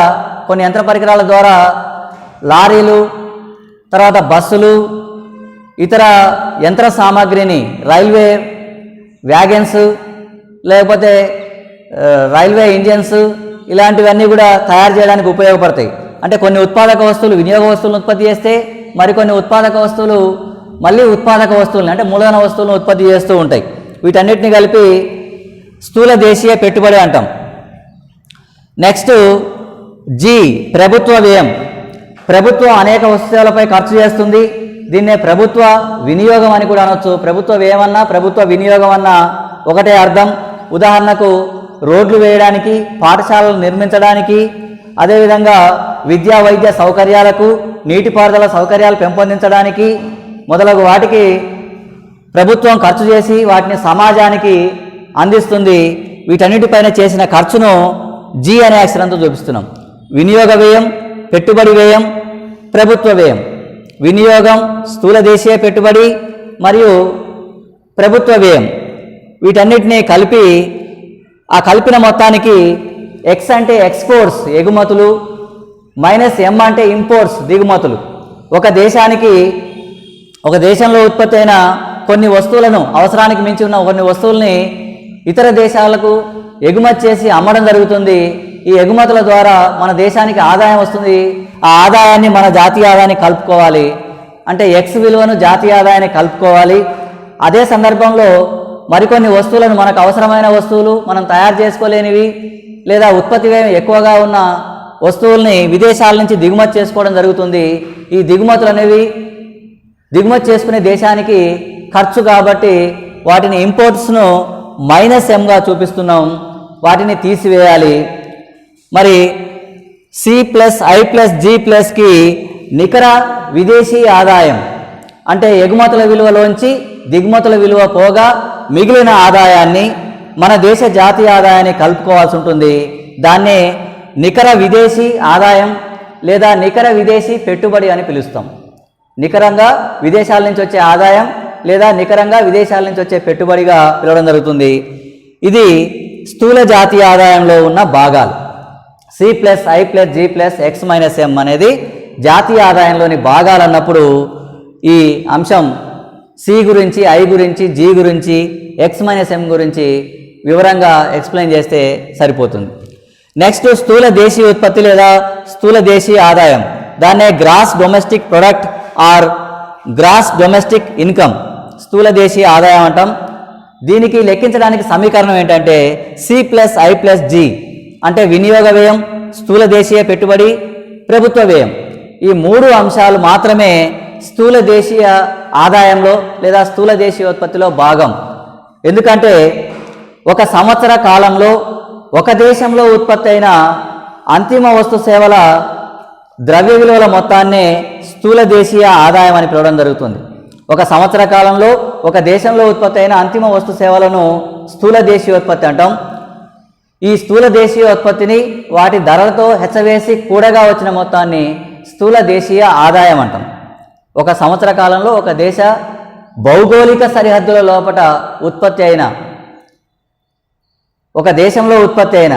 కొన్ని యంత్ర పరికరాల ద్వారా లారీలు, తర్వాత బస్సులు, ఇతర యంత్ర సామాగ్రిని రైల్వే వ్యాగన్స్, లేకపోతే రైల్వే ఇంజన్స్ ఇలాంటివన్నీ కూడా తయారు చేయడానికి ఉపయోగపడతాయి. అంటే కొన్ని ఉత్పాదక వస్తువులు వినియోగ వస్తువులను ఉత్పత్తి చేస్తే, మరికొన్ని ఉత్పాదక వస్తువులు మళ్ళీ ఉత్పాదక వస్తువులను అంటే మూలధన వస్తువులను ఉత్పత్తి చేస్తూ ఉంటాయి. వీటన్నిటిని కలిపి స్థూల దేశీయ పెట్టుబడి అంటాం. నెక్స్ట్ జీ, ప్రభుత్వ వ్యయం. ప్రభుత్వం అనేక వస్తువులపై ఖర్చు చేస్తుంది. దీన్నే ప్రభుత్వ వినియోగం అని కూడా అనొచ్చు. ప్రభుత్వ వ్యయం అన్నా ప్రభుత్వ వినియోగం అన్నా ఒకటే అర్థం. ఉదాహరణకు రోడ్లు వేయడానికి, పాఠశాలలు నిర్మించడానికి, అదేవిధంగా విద్యా వైద్య సౌకర్యాలకు, నీటిపారుదల సౌకర్యాలు పెంపొందించడానికి మొదలగు వాటికి ప్రభుత్వం ఖర్చు చేసి వాటిని సమాజానికి అందిస్తుంది. వీటన్నిటిపైన చేసిన ఖర్చును జీ అనే అక్షరంతో చూపిస్తున్నాం. వినియోగ వ్యయం, పెట్టుబడి వ్యయం, ప్రభుత్వ వ్యయం. వినియోగం, స్థూల దేశీయ పెట్టుబడి మరియు ప్రభుత్వ వ్యయం వీటన్నిటినీ కలిపి ఆ కలిపిన మొత్తానికి ఎక్స్ అంటే ఎక్స్పోర్ట్స్ ఎగుమతులు, మైనస్ ఎం అంటే ఇంపోర్ట్స్ దిగుమతులు. ఒక దేశంలో ఉత్పత్తి అయిన కొన్ని వస్తువులను, అవసరానికి మించి ఉన్న కొన్ని వస్తువుల్ని ఇతర దేశాలకు ఎగుమతి చేసి అమ్మడం జరుగుతుంది. ఈ ఎగుమతుల ద్వారా మన దేశానికి ఆదాయం వస్తుంది. ఆ ఆదాయాన్ని మన జాతీయ ఆదాయాన్ని కలుపుకోవాలి. అంటే ఎక్స్ విలువను జాతీయ ఆదాయాన్ని కలుపుకోవాలి. అదే సందర్భంలో మరికొన్ని వస్తువులను, మనకు అవసరమైన వస్తువులు, మనం తయారు చేసుకోలేనివి లేదా ఉత్పత్తి వ్యయం ఎక్కువగా ఉన్న వస్తువుల్ని విదేశాల నుంచి దిగుమతి చేసుకోవడం జరుగుతుంది. ఈ దిగుమతులు అనేవి దిగుమతి చేసుకునే దేశానికి ఖర్చు కాబట్టి వాటిని ఇంపోర్ట్స్ను మైనస్ ఎంగా చూపిస్తున్నాం. వాటిని తీసివేయాలి. మరి C+I+G+కి నికర విదేశీ ఆదాయం అంటే ఎగుమతుల విలువలోంచి దిగుమతుల విలువ పోగా మిగిలిన ఆదాయాన్ని మన దేశ జాతీయ ఆదాయాన్ని కలుపుకోవాల్సి ఉంటుంది. దాన్నే నికర విదేశీ ఆదాయం లేదా నికర విదేశీ పెట్టుబడి అని పిలుస్తాం. నికరంగా విదేశాల నుంచి వచ్చే ఆదాయం లేదా నికరంగా విదేశాల నుంచి వచ్చే పెట్టుబడిగా పిలవడం జరుగుతుంది. ఇది స్థూల జాతీయ ఆదాయంలో ఉన్న భాగాలు. C+I+G+X-M అనేది జాతీయ ఆదాయంలోని భాగాలు అన్నప్పుడు ఈ అంశం సి గురించి, ఐ గురించి, జీ గురించి, X-M గురించి వివరంగా ఎక్స్ప్లెయిన్ చేస్తే సరిపోతుంది. నెక్స్ట్ స్థూల దేశీయ ఉత్పత్తి లేదా స్థూల దేశీయ ఆదాయం, దాన్నే gross domestic product or gross domestic income స్థూల దేశీయ ఆదాయం అంటాం. దీనికి లెక్కించడానికి సమీకరణం ఏంటంటే C+I+G అంటే వినియోగ వ్యయం, స్థూల దేశీయ పెట్టుబడి ప్రభుత్వ వ్యయం. ఈ 3 అంశాలు మాత్రమే స్థూల దేశీయ ఆదాయంలో లేదా స్థూల దేశీయోత్పత్తిలో భాగం. ఎందుకంటే ఒక సంవత్సర కాలంలో ఒక దేశంలో ఉత్పత్తి అయిన అంతిమ వస్తు సేవల ద్రవ్య విలువల మొత్తాన్నే స్థూల దేశీయ ఆదాయం అని పిలవడం జరుగుతుంది. ఒక సంవత్సర కాలంలో ఒక దేశంలో ఉత్పత్తి అయిన అంతిమ వస్తు సేవలను స్థూల దేశీయోత్పత్తి అంటాం. ఈ స్థూల దేశీయోత్పత్తిని వాటి ధరలతో హెచ్చవేసి కూడగా వచ్చిన మొత్తాన్ని స్థూల దేశీయ ఆదాయం అంటాం. ఒక సంవత్సర కాలంలో ఒక దేశ భౌగోళిక సరిహద్దుల లోపల ఉత్పత్తి అయిన ఒక దేశంలో ఉత్పత్తి అయిన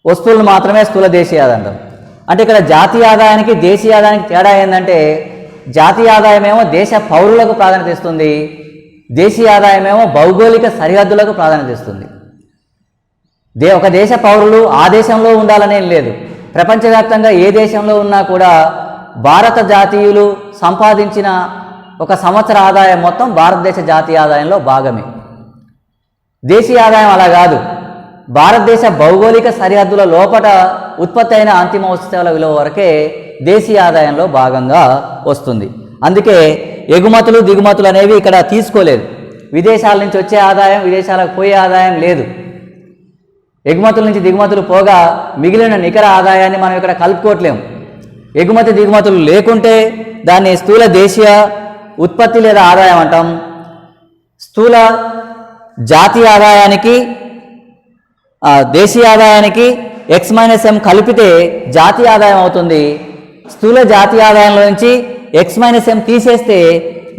వస్తువులను మాత్రమే స్థూల దేశీయ ఆదాయం అంటాం. అంటే ఇక్కడ జాతీయ ఆదాయానికి దేశీయ ఆదాయానికి తేడా ఏంటంటే జాతీయ ఆదాయమేమో దేశ పౌరులకు ప్రాధాన్యత ఇస్తుంది, దేశీయ ఆదాయమేమో భౌగోళిక సరిహద్దులకు ప్రాధాన్యత ఇస్తుంది. ఒక దేశ పౌరులు ఆ దేశంలో ఉండాలనేం లేదు. ప్రపంచవ్యాప్తంగా ఏ దేశంలో ఉన్నా కూడా భారత జాతీయులు సంపాదించిన ఒక సంవత్సర ఆదాయం మొత్తం భారతదేశ జాతీయ ఆదాయంలో భాగమే. దేశీయ ఆదాయం అలా కాదు. భారతదేశ భౌగోళిక సరిహద్దుల లోపల ఉత్పత్తి అయిన అంతిమ వస్తువుల విలువ వరకే దేశీయ ఆదాయంలో భాగంగా వస్తుంది. అందుకే ఎగుమతులు దిగుమతులు అనేవి ఇక్కడ తీసుకోలేదు. విదేశాల నుంచి వచ్చే ఆదాయం, విదేశాలకు పోయే ఆదాయం లేదు. ఎగుమతుల నుంచి దిగుమతులు పోగా మిగిలిన నికర ఆదాయాన్ని మనం ఇక్కడ కలుపుకోవట్లేము. ఎగుమతి దిగుమతులు లేకుంటే దాన్ని స్థూల దేశీయ ఉత్పత్తి లేదా ఆదాయం అంటాం. స్థూల జాతీయ ఆదాయానికి దేశీయ ఆదాయానికి X-M కలిపితే జాతీయ ఆదాయం అవుతుంది. స్థూల జాతీయ ఆదాయంలో నుంచి X-M తీసేస్తే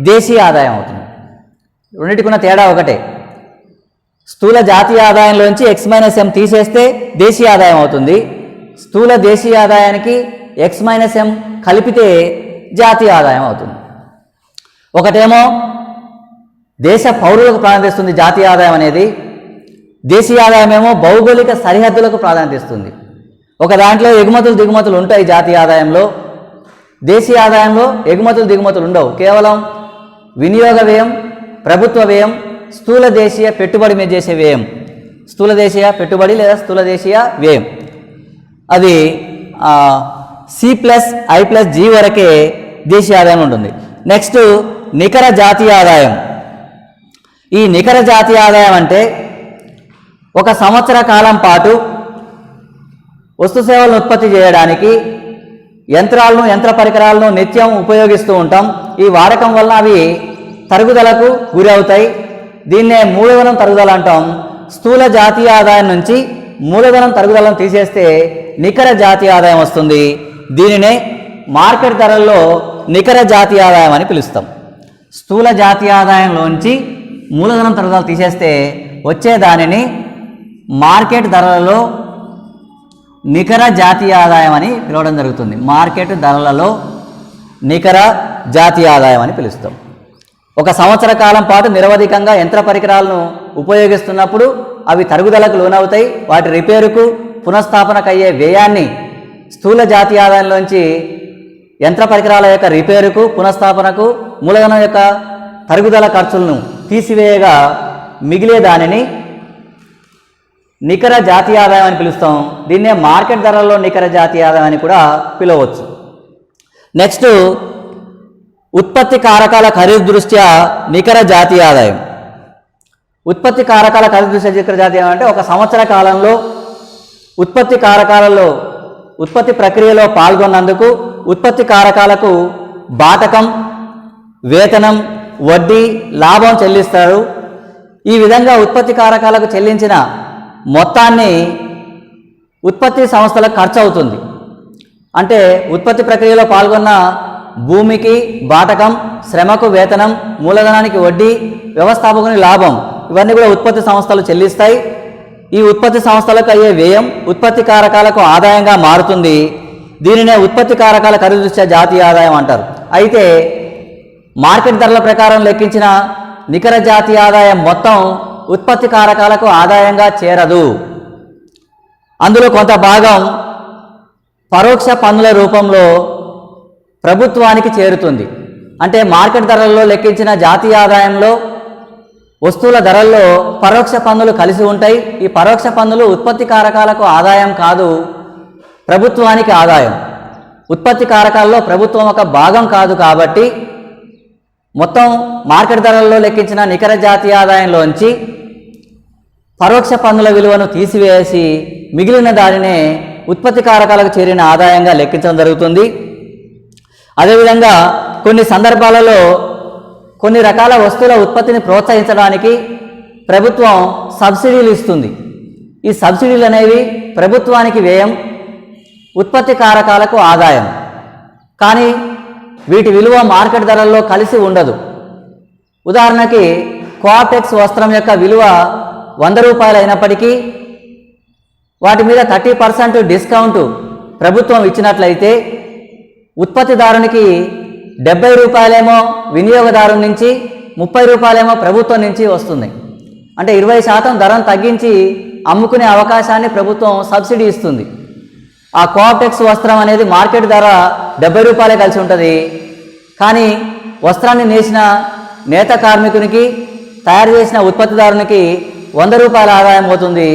దేశీయ ఆదాయం అవుతుంది. రెండింటికున్న తేడా ఒకటే. స్థూల జాతీయ ఆదాయంలోంచి X-M తీసేస్తే దేశీయ ఆదాయం అవుతుంది. స్థూల దేశీయ ఆదాయానికి X-M కలిపితే జాతీయ ఆదాయం అవుతుంది. ఒకటేమో దేశ పౌరులకు ప్రాధాన్యత ఇస్తుంది జాతీయ ఆదాయం అనేది, దేశీయ ఆదాయం ఏమో భౌగోళిక సరిహద్దులకు ప్రాధాన్యత ఇస్తుంది. ఒక దాంట్లో ఎగుమతులు దిగుమతులు ఉంటాయి జాతీయ ఆదాయంలో, దేశీయ ఆదాయంలో ఎగుమతులు దిగుమతులు ఉండవు. కేవలం వినియోగ వ్యయం, ప్రభుత్వ వ్యయం, స్థూల దేశీయ పెట్టుబడి మీద చేసే వ్యయం, స్థూల దేశీయ పెట్టుబడి లేదా స్థూల దేశీయ వ్యయం, అది C+I+G వరకే దేశీయ ఆదాయం ఉంటుంది. నెక్స్ట్ నికర జాతీయ ఆదాయం. ఈ నికర జాతీయ ఆదాయం అంటే ఒక సంవత్సర కాలం పాటు వస్తు సేవలను ఉత్పత్తి చేయడానికి యంత్రాలను, యంత్ర పరికరాలను నిత్యం ఉపయోగిస్తూ ఉంటాం. ఈ వాడకం వల్ల అవి తరుగుదలకు గురి అవుతాయి. దీన్నే మూలధనం తరుగుదల అంటాం. స్థూల జాతీయ ఆదాయం నుంచి మూలధనం తరుగుదలను తీసేస్తే నికర జాతీయ ఆదాయం వస్తుంది. దీనినే మార్కెట్ ధరల్లో నికర జాతీయ ఆదాయం అని పిలుస్తాం. స్థూల జాతీయ ఆదాయంలోంచి మూలధనం తరుగుదల తీసేస్తే వచ్చే దానిని మార్కెట్ ధరలలో నికర జాతీయ ఆదాయం అని పిలవడం జరుగుతుంది. మార్కెట్ ధరలలో నికర జాతీయ ఆదాయం అని పిలుస్తాం. ఒక సంవత్సర కాలం పాటు నిరవధికంగా యంత్ర పరికరాలను ఉపయోగిస్తున్నప్పుడు అవి తరుగుదలకు లోనవుతాయి. వాటి రిపేరుకు, పునఃస్థాపనకు అయ్యే వ్యయాన్ని స్థూల జాతీయ ఆదాయంలోంచి యంత్ర పరికరాల యొక్క రిపేరుకు, పునఃస్థాపనకు, మూలధనం యొక్క తరుగుదల ఖర్చులను తీసివేయగా మిగిలే దానిని నికర జాతీయ ఆదాయం అని పిలుస్తాం. దీన్నే మార్కెట్ ధరల్లో నికర జాతీయ ఆదాయం అని కూడా పిలవచ్చు. నెక్స్ట్ ఉత్పత్తి కారకాల ఖరీదు దృష్ట్యా నికర జాతీయ ఆదాయం. ఉత్పత్తి కారకాల ఖరీదు దృష్ట్యా నికర జాతీయ ఆదాయం అంటే ఒక సంవత్సర కాలంలో ఉత్పత్తి కారకాలలో ఉత్పత్తి ప్రక్రియలో పాల్గొన్నందుకు ఉత్పత్తి కారకాలకు బాటకం, వేతనం, వడ్డీ, లాభం చెల్లిస్తారు. ఈ విధంగా ఉత్పత్తి కారకాలకు చెల్లించిన మొత్తాన్ని ఉత్పత్తి సంస్థలకు ఖర్చు అవుతుంది. అంటే ఉత్పత్తి ప్రక్రియలో పాల్గొన్న భూమికి బాటకం, శ్రమకు వేతనం, మూలధనానికి వడ్డీ, వ్యవస్థాపకుని లాభం, ఇవన్నీ కూడా ఉత్పత్తి సంస్థలు చెల్లిస్తాయి. ఈ ఉత్పత్తి సంస్థలకు అయ్యే వ్యయం ఉత్పత్తి కారకాలకు ఆదాయంగా మారుతుంది. దీనినే ఉత్పత్తి కారకాల ఖరీదు దృష్ట్యా జాతీయ ఆదాయం అంటారు. అయితే మార్కెట్ ధరల ప్రకారం లెక్కించిన నికర జాతీయ ఆదాయం మొత్తం ఉత్పత్తి కారకాలకు ఆదాయంగా చేరదు. అందులో కొంత భాగం పరోక్ష పన్నుల రూపంలో ప్రభుత్వానికి చేరుతుంది. అంటే మార్కెట్ ధరల్లో లెక్కించిన జాతీయ ఆదాయంలో వస్తువుల ధరల్లో పరోక్ష పన్నులు కలిసి ఉంటాయి. ఈ పరోక్ష పన్నులు ఉత్పత్తి కారకాలకు ఆదాయం కాదు, ప్రభుత్వానికి ఆదాయం. ఉత్పత్తి కారకాల్లో ప్రభుత్వం ఒక భాగం కాదు కాబట్టి మొత్తం మార్కెట్ ధరల్లో లెక్కించిన నికర జాతీయ ఆదాయంలోంచి పరోక్ష పన్నుల విలువను తీసివేసి మిగిలిన దానినే ఉత్పత్తి కారకాలకు చేరిన ఆదాయంగా లెక్కించడం జరుగుతుంది. అదేవిధంగా కొన్ని సందర్భాలలో కొన్ని రకాల వస్తువుల ఉత్పత్తిని ప్రోత్సహించడానికి ప్రభుత్వం సబ్సిడీలు ఇస్తుంది. ఈ సబ్సిడీలు అనేవి ప్రభుత్వానికి వ్యయం, ఉత్పత్తి కారకాలకు ఆదాయం. కానీ వీటి విలువ మార్కెట్ ధరల్లో కలిసి ఉండదు. ఉదాహరణకి కోఆప్టెక్స్ వస్త్రం యొక్క విలువ 100 రూపాయలు అయినప్పటికీ వాటి మీద 30% డిస్కౌంట్ ప్రభుత్వం ఇచ్చినట్లయితే ఉత్పత్తిదారునికి 70 రూపాయలేమో వినియోగదారు నుంచి, 30 రూపాయలేమో ప్రభుత్వం నుంచి వస్తుంది. అంటే 20% ధరను తగ్గించి అమ్ముకునే అవకాశాన్ని ప్రభుత్వం సబ్సిడీ ఇస్తుంది. ఆ కోఆప్టెక్స్ వస్త్రం అనేది మార్కెట్ ధర 70 రూపాయలే కలిసి ఉంటుంది. కానీ వస్త్రాన్ని నేసిన నేత కార్మికునికి, తయారు చేసిన ఉత్పత్తిదారునికి 100 రూపాయల ఆదాయం అవుతుంది.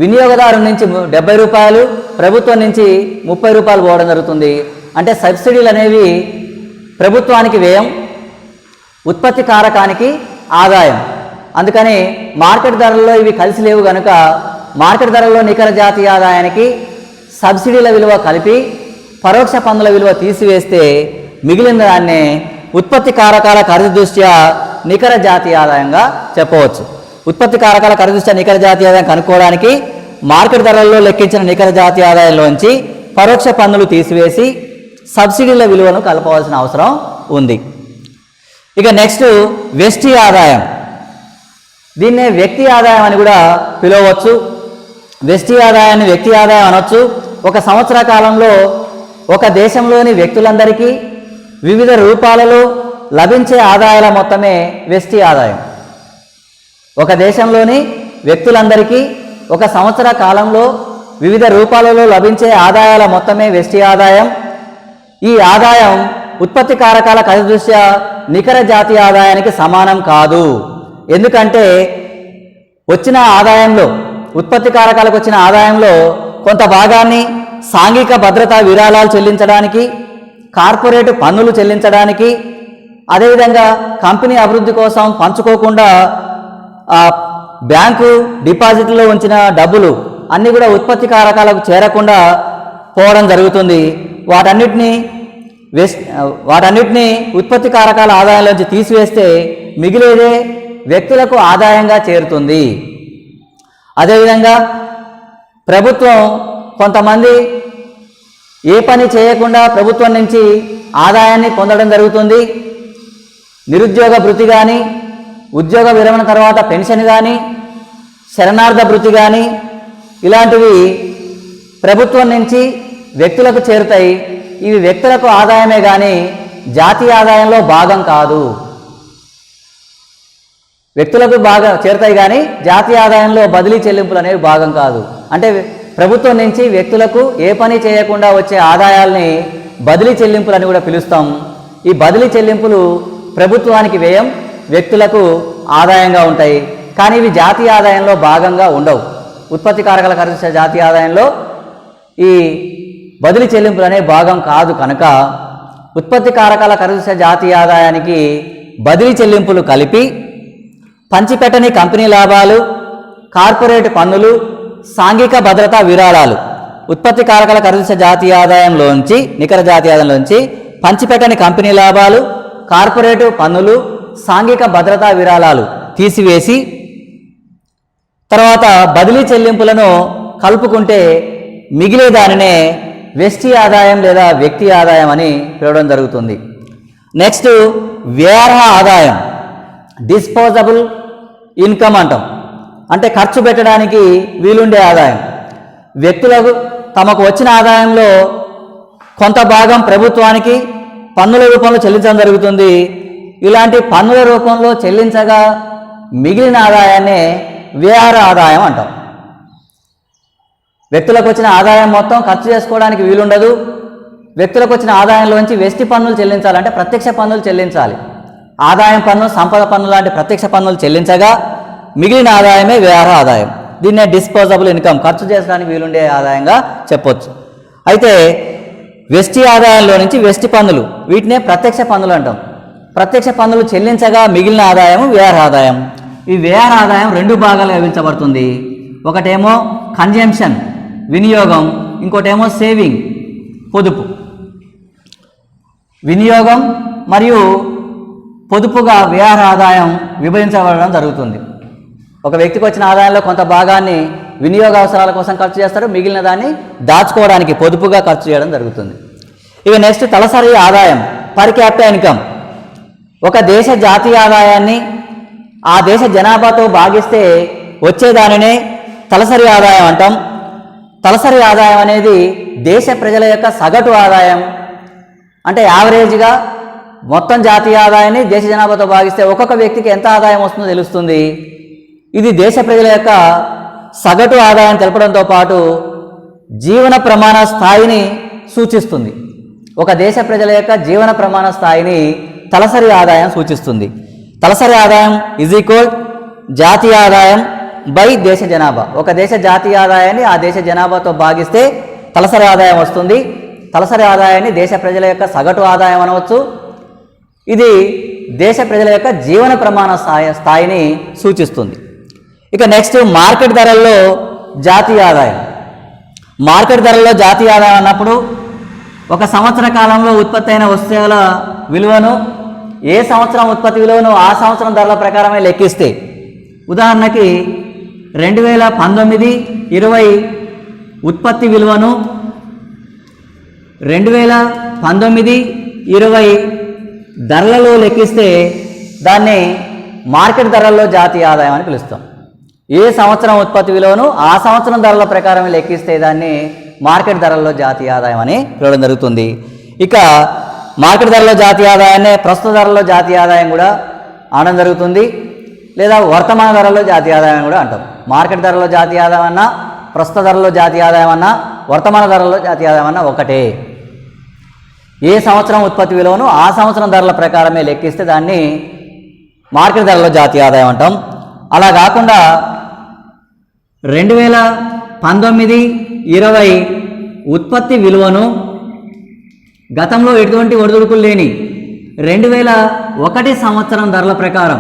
వినియోగదారు నుంచి 70 రూపాయలు, ప్రభుత్వం నుంచి 30 రూపాయలు పోవడం జరుగుతుంది. అంటే సబ్సిడీలు అనేవి ప్రభుత్వానికి వ్యయం, ఉత్పత్తి కారకానికి ఆదాయం. అందుకని మార్కెట్ ధరల్లో ఇవి కలిసి లేవు కనుక మార్కెట్ ధరల్లో నికర జాతీయ ఆదాయానికి సబ్సిడీల విలువ కలిపి పరోక్ష పన్నుల విలువ తీసివేస్తే మిగిలిన దాన్నే ఉత్పత్తి కారకాల ఖరీదు దృష్ట్యా నికర జాతీయ ఆదాయంగా చెప్పవచ్చు. ఉత్పత్తి కారకాల ఖరీదు దృష్ట్యా నికర జాతీయ ఆదాయం కనుక్కోవడానికి మార్కెట్ ధరల్లో లెక్కించిన నికర జాతీయ ఆదాయంలోంచి పరోక్ష పన్నులు తీసివేసి సబ్సిడీల విలువను కలపవలసిన అవసరం ఉంది. ఇక నెక్స్ట్ వ్యష్టి ఆదాయం. దీన్నే వ్యక్తి ఆదాయం అని కూడా పిలవచ్చు. వ్యష్టి ఆదాయాన్ని వ్యక్తి ఆదాయం అనొచ్చు. ఒక సంవత్సర కాలంలో ఒక దేశంలోని వ్యక్తులందరికీ వివిధ రూపాలలో లభించే ఆదాయాల మొత్తమే వ్యష్టి ఆదాయం. ఒక దేశంలోని వ్యక్తులందరికీ ఒక సంవత్సర కాలంలో వివిధ రూపాలలో లభించే ఆదాయాల మొత్తమే వ్యష్టి ఆదాయం. ఈ ఆదాయం ఉత్పత్తి కారకాల ఖరీదు దృష్ట్యా నికర జాతీయ ఆదాయానికి సమానం కాదు. ఎందుకంటే వచ్చిన ఆదాయంలో, ఉత్పత్తి కారకాలకు వచ్చిన ఆదాయంలో కొంత భాగాన్ని సాంఘిక భద్రతా విరాళాలు చెల్లించడానికి, కార్పొరేట్ పన్నులు చెల్లించడానికి, అదేవిధంగా కంపెనీ అభివృద్ధి కోసం పంచుకోకుండా బ్యాంకు డిపాజిట్లో ఉంచిన డబ్బులు అన్నీ కూడా ఉత్పత్తి కారకాలకు చేరకుండా పోవడం జరుగుతుంది. వాటన్నిటినీ ఉత్పత్తి కారకాల ఆదాయంలోంచి తీసివేస్తే మిగిలేదే వ్యక్తులకు ఆదాయంగా చేరుతుంది. అదేవిధంగా ప్రభుత్వం కొంతమంది ఏ పని చేయకుండా ప్రభుత్వం నుంచి ఆదాయాన్ని పొందడం జరుగుతుంది. నిరుద్యోగ భృతి కానీ, ఉద్యోగ విరమణ తర్వాత పెన్షన్ కానీ, శరణార్థ భృతి కానీ ఇలాంటివి ప్రభుత్వం నుంచి వ్యక్తులకు చేరుతాయి. ఇవి వ్యక్తులకు ఆదాయమే కానీ జాతీయ ఆదాయంలో భాగం కాదు. వ్యక్తులకు బాగా చేరుతాయి కానీ జాతీయ ఆదాయంలో బదిలీ చెల్లింపులు అనేవి భాగం కాదు. అంటే ప్రభుత్వం నుంచి వ్యక్తులకు ఏ పని చేయకుండా వచ్చే ఆదాయాల్ని బదిలీ చెల్లింపులు అని కూడా పిలుస్తాం. ఈ బదిలీ చెల్లింపులు ప్రభుత్వానికి వ్యయం, వ్యక్తులకు ఆదాయంగా ఉంటాయి. కానీ ఇవి జాతీయ ఆదాయంలో భాగంగా ఉండవు. ఉత్పత్తి కారకాల ఖరీదు జాతీయ ఆదాయంలో ఈ బదిలీ చెల్లింపులు అనే భాగం కాదు కనుక ఉత్పత్తి కారకాల ఖరీదు జాతీయ ఆదాయానికి బదిలీ చెల్లింపులు కలిపి పంచిపెట్టని కంపెనీ లాభాలు, కార్పొరేట్ పన్నులు, సాంఘిక భద్రతా విరాళాలు ఉత్పత్తి కారకాల ఖరీదు జాతీయ ఆదాయంలోంచి, నికర జాతీయ ఆదాయంలోంచి పంచిపెట్టని కంపెనీ లాభాలు, కార్పొరేట్ పన్నులు, సాంఘిక భద్రతా విరాళాలు తీసివేసి తర్వాత బదిలీ చెల్లింపులను కలుపుకుంటే మిగిలే దానినే వ్యష్టి ఆదాయం లేదా వ్యక్తి ఆదాయం అని పిలవడం జరుగుతుంది. నెక్స్ట్ వ్యయార్హ ఆదాయం, డిస్పోజబుల్ ఇన్కమ్ అంటాం. అంటే ఖర్చు పెట్టడానికి వీలుండే ఆదాయం. వ్యక్తులకు తమకు వచ్చిన ఆదాయంలో కొంత భాగం ప్రభుత్వానికి పన్నుల రూపంలో చెల్లించడం జరుగుతుంది. ఇలాంటి పన్నుల రూపంలో చెల్లించగా మిగిలిన ఆదాయాన్నే వ్యయార్హ ఆదాయం అంటాం. వ్యక్తులకు వచ్చిన ఆదాయం మొత్తం ఖర్చు చేసుకోవడానికి వీలుండదు. వ్యక్తులకు వచ్చిన ఆదాయంలోంచి వ్యష్టి పన్నులు చెల్లించాలంటే ప్రత్యక్ష పన్నులు చెల్లించాలి. ఆదాయం పన్ను, సంపద పన్ను లాంటి ప్రత్యక్ష పన్నులు చెల్లించగా మిగిలిన ఆదాయమే వ్యయార్హ ఆదాయం. దీన్నే డిస్పోజబుల్ ఇన్కమ్, ఖర్చు చేసుకోవడానికి వీలుండే ఆదాయంగా చెప్పొచ్చు. అయితే వ్యష్టి ఆదాయంలో నుంచి వ్యష్టి పన్నులు, వీటినే ప్రత్యక్ష పన్నులు అంటాం. ప్రత్యక్ష పన్నులు చెల్లించగా మిగిలిన ఆదాయం వ్యయ ఆదాయం. ఈ వ్యయ ఆదాయం రెండు భాగాలుగా విభజించబడుతుంది. ఒకటేమో కన్జంప్షన్ వినియోగం, ఇంకోటేమో సేవింగ్ పొదుపు. వినియోగం మరియు పొదుపుగా వ్యయ ఆదాయం విభజించబడడం జరుగుతుంది. ఒక వ్యక్తికి వచ్చిన ఆదాయంలో కొంత భాగాన్ని వినియోగ అవసరాల కోసం ఖర్చు చేస్తారు, మిగిలిన దాన్ని దాచుకోవడానికి పొదుపుగా ఖర్చు చేయడం జరుగుతుంది. ఇక నెక్స్ట్ తలసరి ఆదాయం, పర్ క్యాపిటల్ ఇన్కమ్. ఒక దేశ జాతీయ ఆదాయాన్ని ఆ దేశ జనాభాతో భాగిస్తే వచ్చేదానినే తలసరి ఆదాయం అంటాం. తలసరి ఆదాయం అనేది దేశ ప్రజల యొక్క సగటు ఆదాయం. అంటే యావరేజ్గా మొత్తం జాతీయ ఆదాయాన్ని దేశ జనాభాతో భాగిస్తే ఒక్కొక్క వ్యక్తికి ఎంత ఆదాయం వస్తుందో తెలుస్తుంది. ఇది దేశ ప్రజల యొక్క సగటు ఆదాయం తెలపడంతో పాటు జీవన ప్రమాణ స్థాయిని సూచిస్తుంది. ఒక దేశ ప్రజల యొక్క జీవన ప్రమాణ స్థాయిని తలసరి ఆదాయం సూచిస్తుంది. తలసరి ఆదాయం ఈజ్ ఈక్వల్ జాతీయ ఆదాయం బై దేశ జనాభా. ఒక దేశ జాతీయ ఆదాయాన్ని ఆ దేశ జనాభాతో భాగిస్తే తలసరి ఆదాయం వస్తుంది. తలసరి ఆదాయాన్ని దేశ ప్రజల యొక్క సగటు ఆదాయం అనవచ్చు. ఇది దేశ ప్రజల యొక్క జీవన ప్రమాణ స్థాయిని సూచిస్తుంది. ఇక నెక్స్ట్ మార్కెట్ ధరల్లో జాతీయ ఆదాయం. మార్కెట్ ధరల్లో జాతీయ ఆదాయం అన్నప్పుడు ఒక సంవత్సర కాలంలో ఉత్పత్తి అయిన వస్తువుల విలువను, ఏ సంవత్సరం ఉత్పత్తి విలువను ఆ సంవత్సరం ధరల ప్రకారమే లెక్కిస్తే, ఉదాహరణకి 2019-20 ఉత్పత్తి విలువను 2019-20 ధరలలో లెక్కిస్తే దాన్ని మార్కెట్ ధరల్లో జాతీయ ఆదాయం అని పిలుస్తాం. ఏ సంవత్సరం ఉత్పత్తి విలువను ఆ సంవత్సరం ధరల ప్రకారం లెక్కిస్తే దాన్ని మార్కెట్ ధరల్లో జాతీయ ఆదాయం అని పిలవడం జరుగుతుంది. ఇక మార్కెట్ ధరలో జాతీయ ఆదాయాన్ని ప్రస్తుత ధరల్లో జాతీయ ఆదాయం కూడా అనడం జరుగుతుంది, లేదా వర్తమాన ధరల్లో జాతీయ ఆదాయం కూడా అంటాం. మార్కెట్ ధరలో జాతీయ ఆదాయం అన్నా, ప్రస్తుత ధరలో జాతీయ ఆదాయం అన్నా, వర్తమాన ధరల్లో జాతీయ ఆదాయం అన్నా ఒకటే. ఏ సంవత్సరం ఉత్పత్తి విలువను ఆ సంవత్సరం ధరల ప్రకారమే లెక్కిస్తే దాన్ని మార్కెట్ ధరలో జాతీయ ఆదాయం అంటాం. అలా కాకుండా 2019-20 ఉత్పత్తి విలువను గతంలో ఎటువంటి ఒడిదుడుకులు లేని 2001 సంవత్సరం ధరల ప్రకారం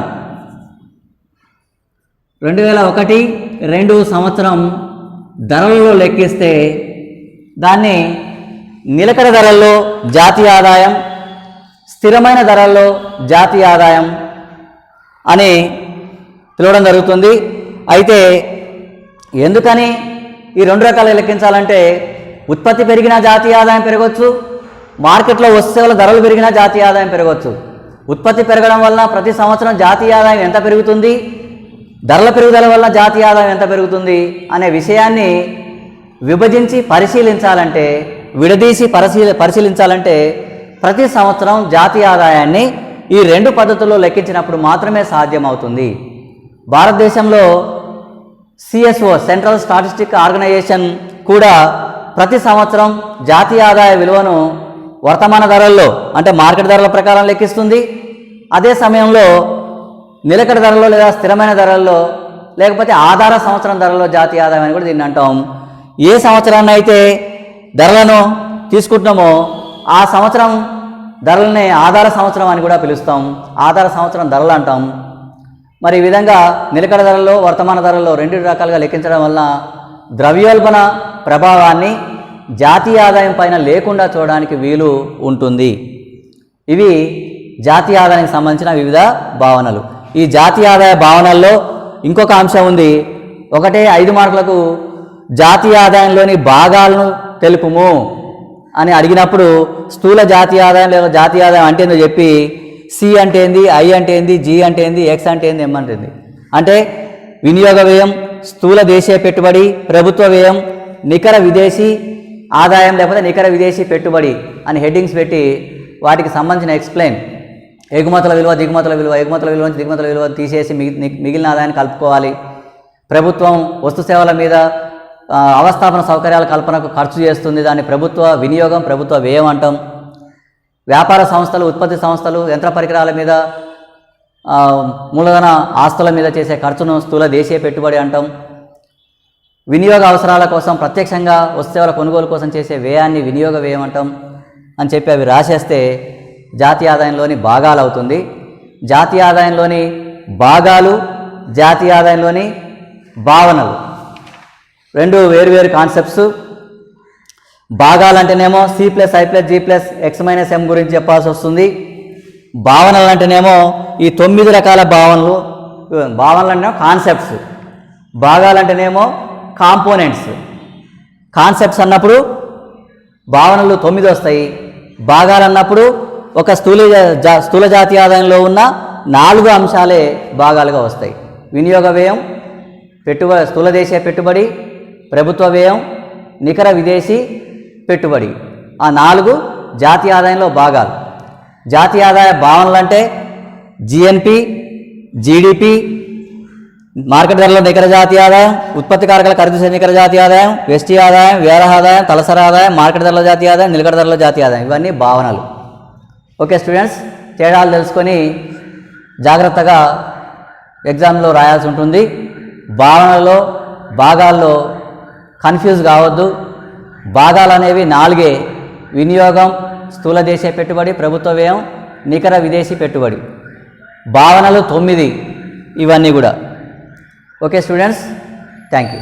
2001-2 సంవత్సరం ధరలలో లెక్కిస్తే దాన్ని నిలకడ ధరల్లో జాతీయ ఆదాయం, స్థిరమైన ధరల్లో జాతీయ ఆదాయం అని పిలవడం జరుగుతుంది. అయితే ఎందుకని ఈ రెండు రకాలు లెక్కించాలంటే, ఉత్పత్తి పెరిగినా జాతీయ ఆదాయం పెరగవచ్చు, మార్కెట్లో వస్తువుల ధరలు పెరిగినా జాతీయ ఆదాయం పెరగవచ్చు. ఉత్పత్తి పెరగడం వల్ల ప్రతి సంవత్సరం జాతీయ ఆదాయం ఎంత పెరుగుతుంది, ధరల పెరుగుదల వల్ల జాతీయ ఆదాయం ఎంత పెరుగుతుంది అనే విషయాన్ని విభజించి పరిశీలించాలంటే, విడదీసి పరిశీలించాలంటే ప్రతి సంవత్సరం జాతీయ ఆదాయాన్ని ఈ రెండు పద్ధతుల్లో లెక్కించినప్పుడు మాత్రమే సాధ్యమవుతుంది. భారతదేశంలో సిఎస్ఓ సెంట్రల్ స్టాటిస్టిక్ ఆర్గనైజేషన్ కూడా ప్రతి సంవత్సరం జాతీయ ఆదాయ విలువను వర్తమాన ధరల్లో అంటే మార్కెట్ ధరల ప్రకారం లెక్కిస్తుంది. అదే సమయంలో నిలకడ ధరల్లో లేదా స్థిరమైన ధరల్లో లేకపోతే ఆధార సంవత్సరం ధరల్లో జాతీయ ఆదాయం అని కూడా దీన్ని అంటాం. ఏ సంవత్సరాన్ని అయితే ధరలను తీసుకుంటున్నామో ఆ సంవత్సరం ధరలనే ఆధార సంవత్సరం అని కూడా పిలుస్తాం, ఆధార సంవత్సరం ధరలు అంటాం. మరి ఈ విధంగా నిలకడ ధరల్లో వర్తమాన ధరల్లో రెండు రకాలుగా లెక్కించడం వల్ల ద్రవ్యోల్బణ ప్రభావాన్ని జాతీయ ఆదాయం పైన లేకుండా చూడడానికి వీలు ఉంటుంది. ఇవి జాతీయ ఆదాయానికి సంబంధించిన వివిధ భావనలు. ఈ జాతీయ ఆదాయ భావనల్లో ఇంకొక అంశం ఉంది. ఒకటే 5 మార్కులకు జాతీయ ఆదాయంలోని భాగాలను తెలుపుము అని అడిగినప్పుడు స్థూల జాతీయ ఆదాయం లేదా జాతీయ ఆదాయం అంటే ఏందో చెప్పి సి అంటే ఏంది, ఐ అంటే ఏంది, జి అంటే ఏంది, ఎక్స్ అంటే ఏంది, ఎం అంటే ఏంది అంటే వినియోగ వ్యయం, స్థూల దేశీయ పెట్టుబడి, ప్రభుత్వ వ్యయం, నికర విదేశీ ఆదాయం లేకపోతే నికర విదేశీ పెట్టుబడి అని హెడ్డింగ్స్ పెట్టి వాటికి సంబంధించిన ఎక్స్ప్లెయిన్, ఎగుమతుల విలువ, దిగుమతుల విలువ, ఎగుమతుల విలువ నుంచి దిగుమతుల విలువ తీసేసి మిగిలిన ఆదాయాన్ని కలుపుకోవాలి. ప్రభుత్వం వస్తు సేవల మీద అవస్థాపన సౌకర్యాల కల్పనకు ఖర్చు చేస్తుంది, దాన్ని ప్రభుత్వ వినియోగం, ప్రభుత్వ వ్యయం అంటాం. వ్యాపార సంస్థలు, ఉత్పత్తి సంస్థలు యంత్ర పరికరాల మీద, మూలధన ఆస్తుల మీద చేసే ఖర్చును స్థూల దేశీయ పెట్టుబడి అంటాం. వినియోగ అవసరాల కోసం ప్రత్యక్షంగా వస్తువుల కొనుగోలు కోసం చేసే వ్యయాన్ని వినియోగ వ్యయం అంటాం. అని చెప్పి అవి రాసేస్తే జాతీయ ఆదాయంలోని భాగాలు అవుతుంది. జాతీయ ఆదాయంలోని భాగాలు, జాతీయ ఆదాయంలోని భావనలు రెండు వేరువేరు కాన్సెప్ట్స్. భాగాలంటేనేమో C+I+G+X-M గురించి చెప్పాల్సి వస్తుంది. భావనలు అంటేనేమో ఈ 9 రకాల భావనలు. భావనలు అంటేనేమో కాన్సెప్ట్స్, భాగాలంటేనేమో కాంపోనెంట్స్. కాన్సెప్ట్స్ అన్నప్పుడు భావనలు 9 వస్తాయి. భాగాలు అన్నప్పుడు ఒక స్థూల జాతీయ ఆదాయంలో ఉన్న 4 అంశాలే భాగాలుగా వస్తాయి. వినియోగ వ్యయం, స్థూల దేశీయ పెట్టుబడి, ప్రభుత్వ వ్యయం, నికర విదేశీ పెట్టుబడి. ఆ 4 జాతీయ ఆదాయంలో భాగాలు. జాతీయ ఆదాయ భావనలు అంటే GNP, GDP, మార్కెట్ ధరలో నికర జాతీయ ఆదాయం, ఉత్పత్తి కారకాల ఖరీదు నికర జాతీయ ఆదాయం, వ్యష్టి ఆదాయం, వ్యవహార ఆదాయం, తలసరి ఆదాయం, మార్కెట్ ధరలో జాతీయ ఆదాయం, నిలకడ ధరలో జాతీయ ఆదాయం. ఇవన్నీ భావనలు. ఓకే స్టూడెంట్స్, తేడాలు తెలుసుకొని జాగ్రత్తగా ఎగ్జామ్లో రాయాల్సి ఉంటుంది. భావనలో భాగాల్లో కన్ఫ్యూజ్ కావద్దు. భాగాలు అనేవి 4: వినియోగం, స్థూల దేశీయ పెట్టుబడి, ప్రభుత్వ వ్యయం, నికర విదేశీ పెట్టుబడి. భావనలు 9 ఇవన్నీ కూడా. Okay students, thank you.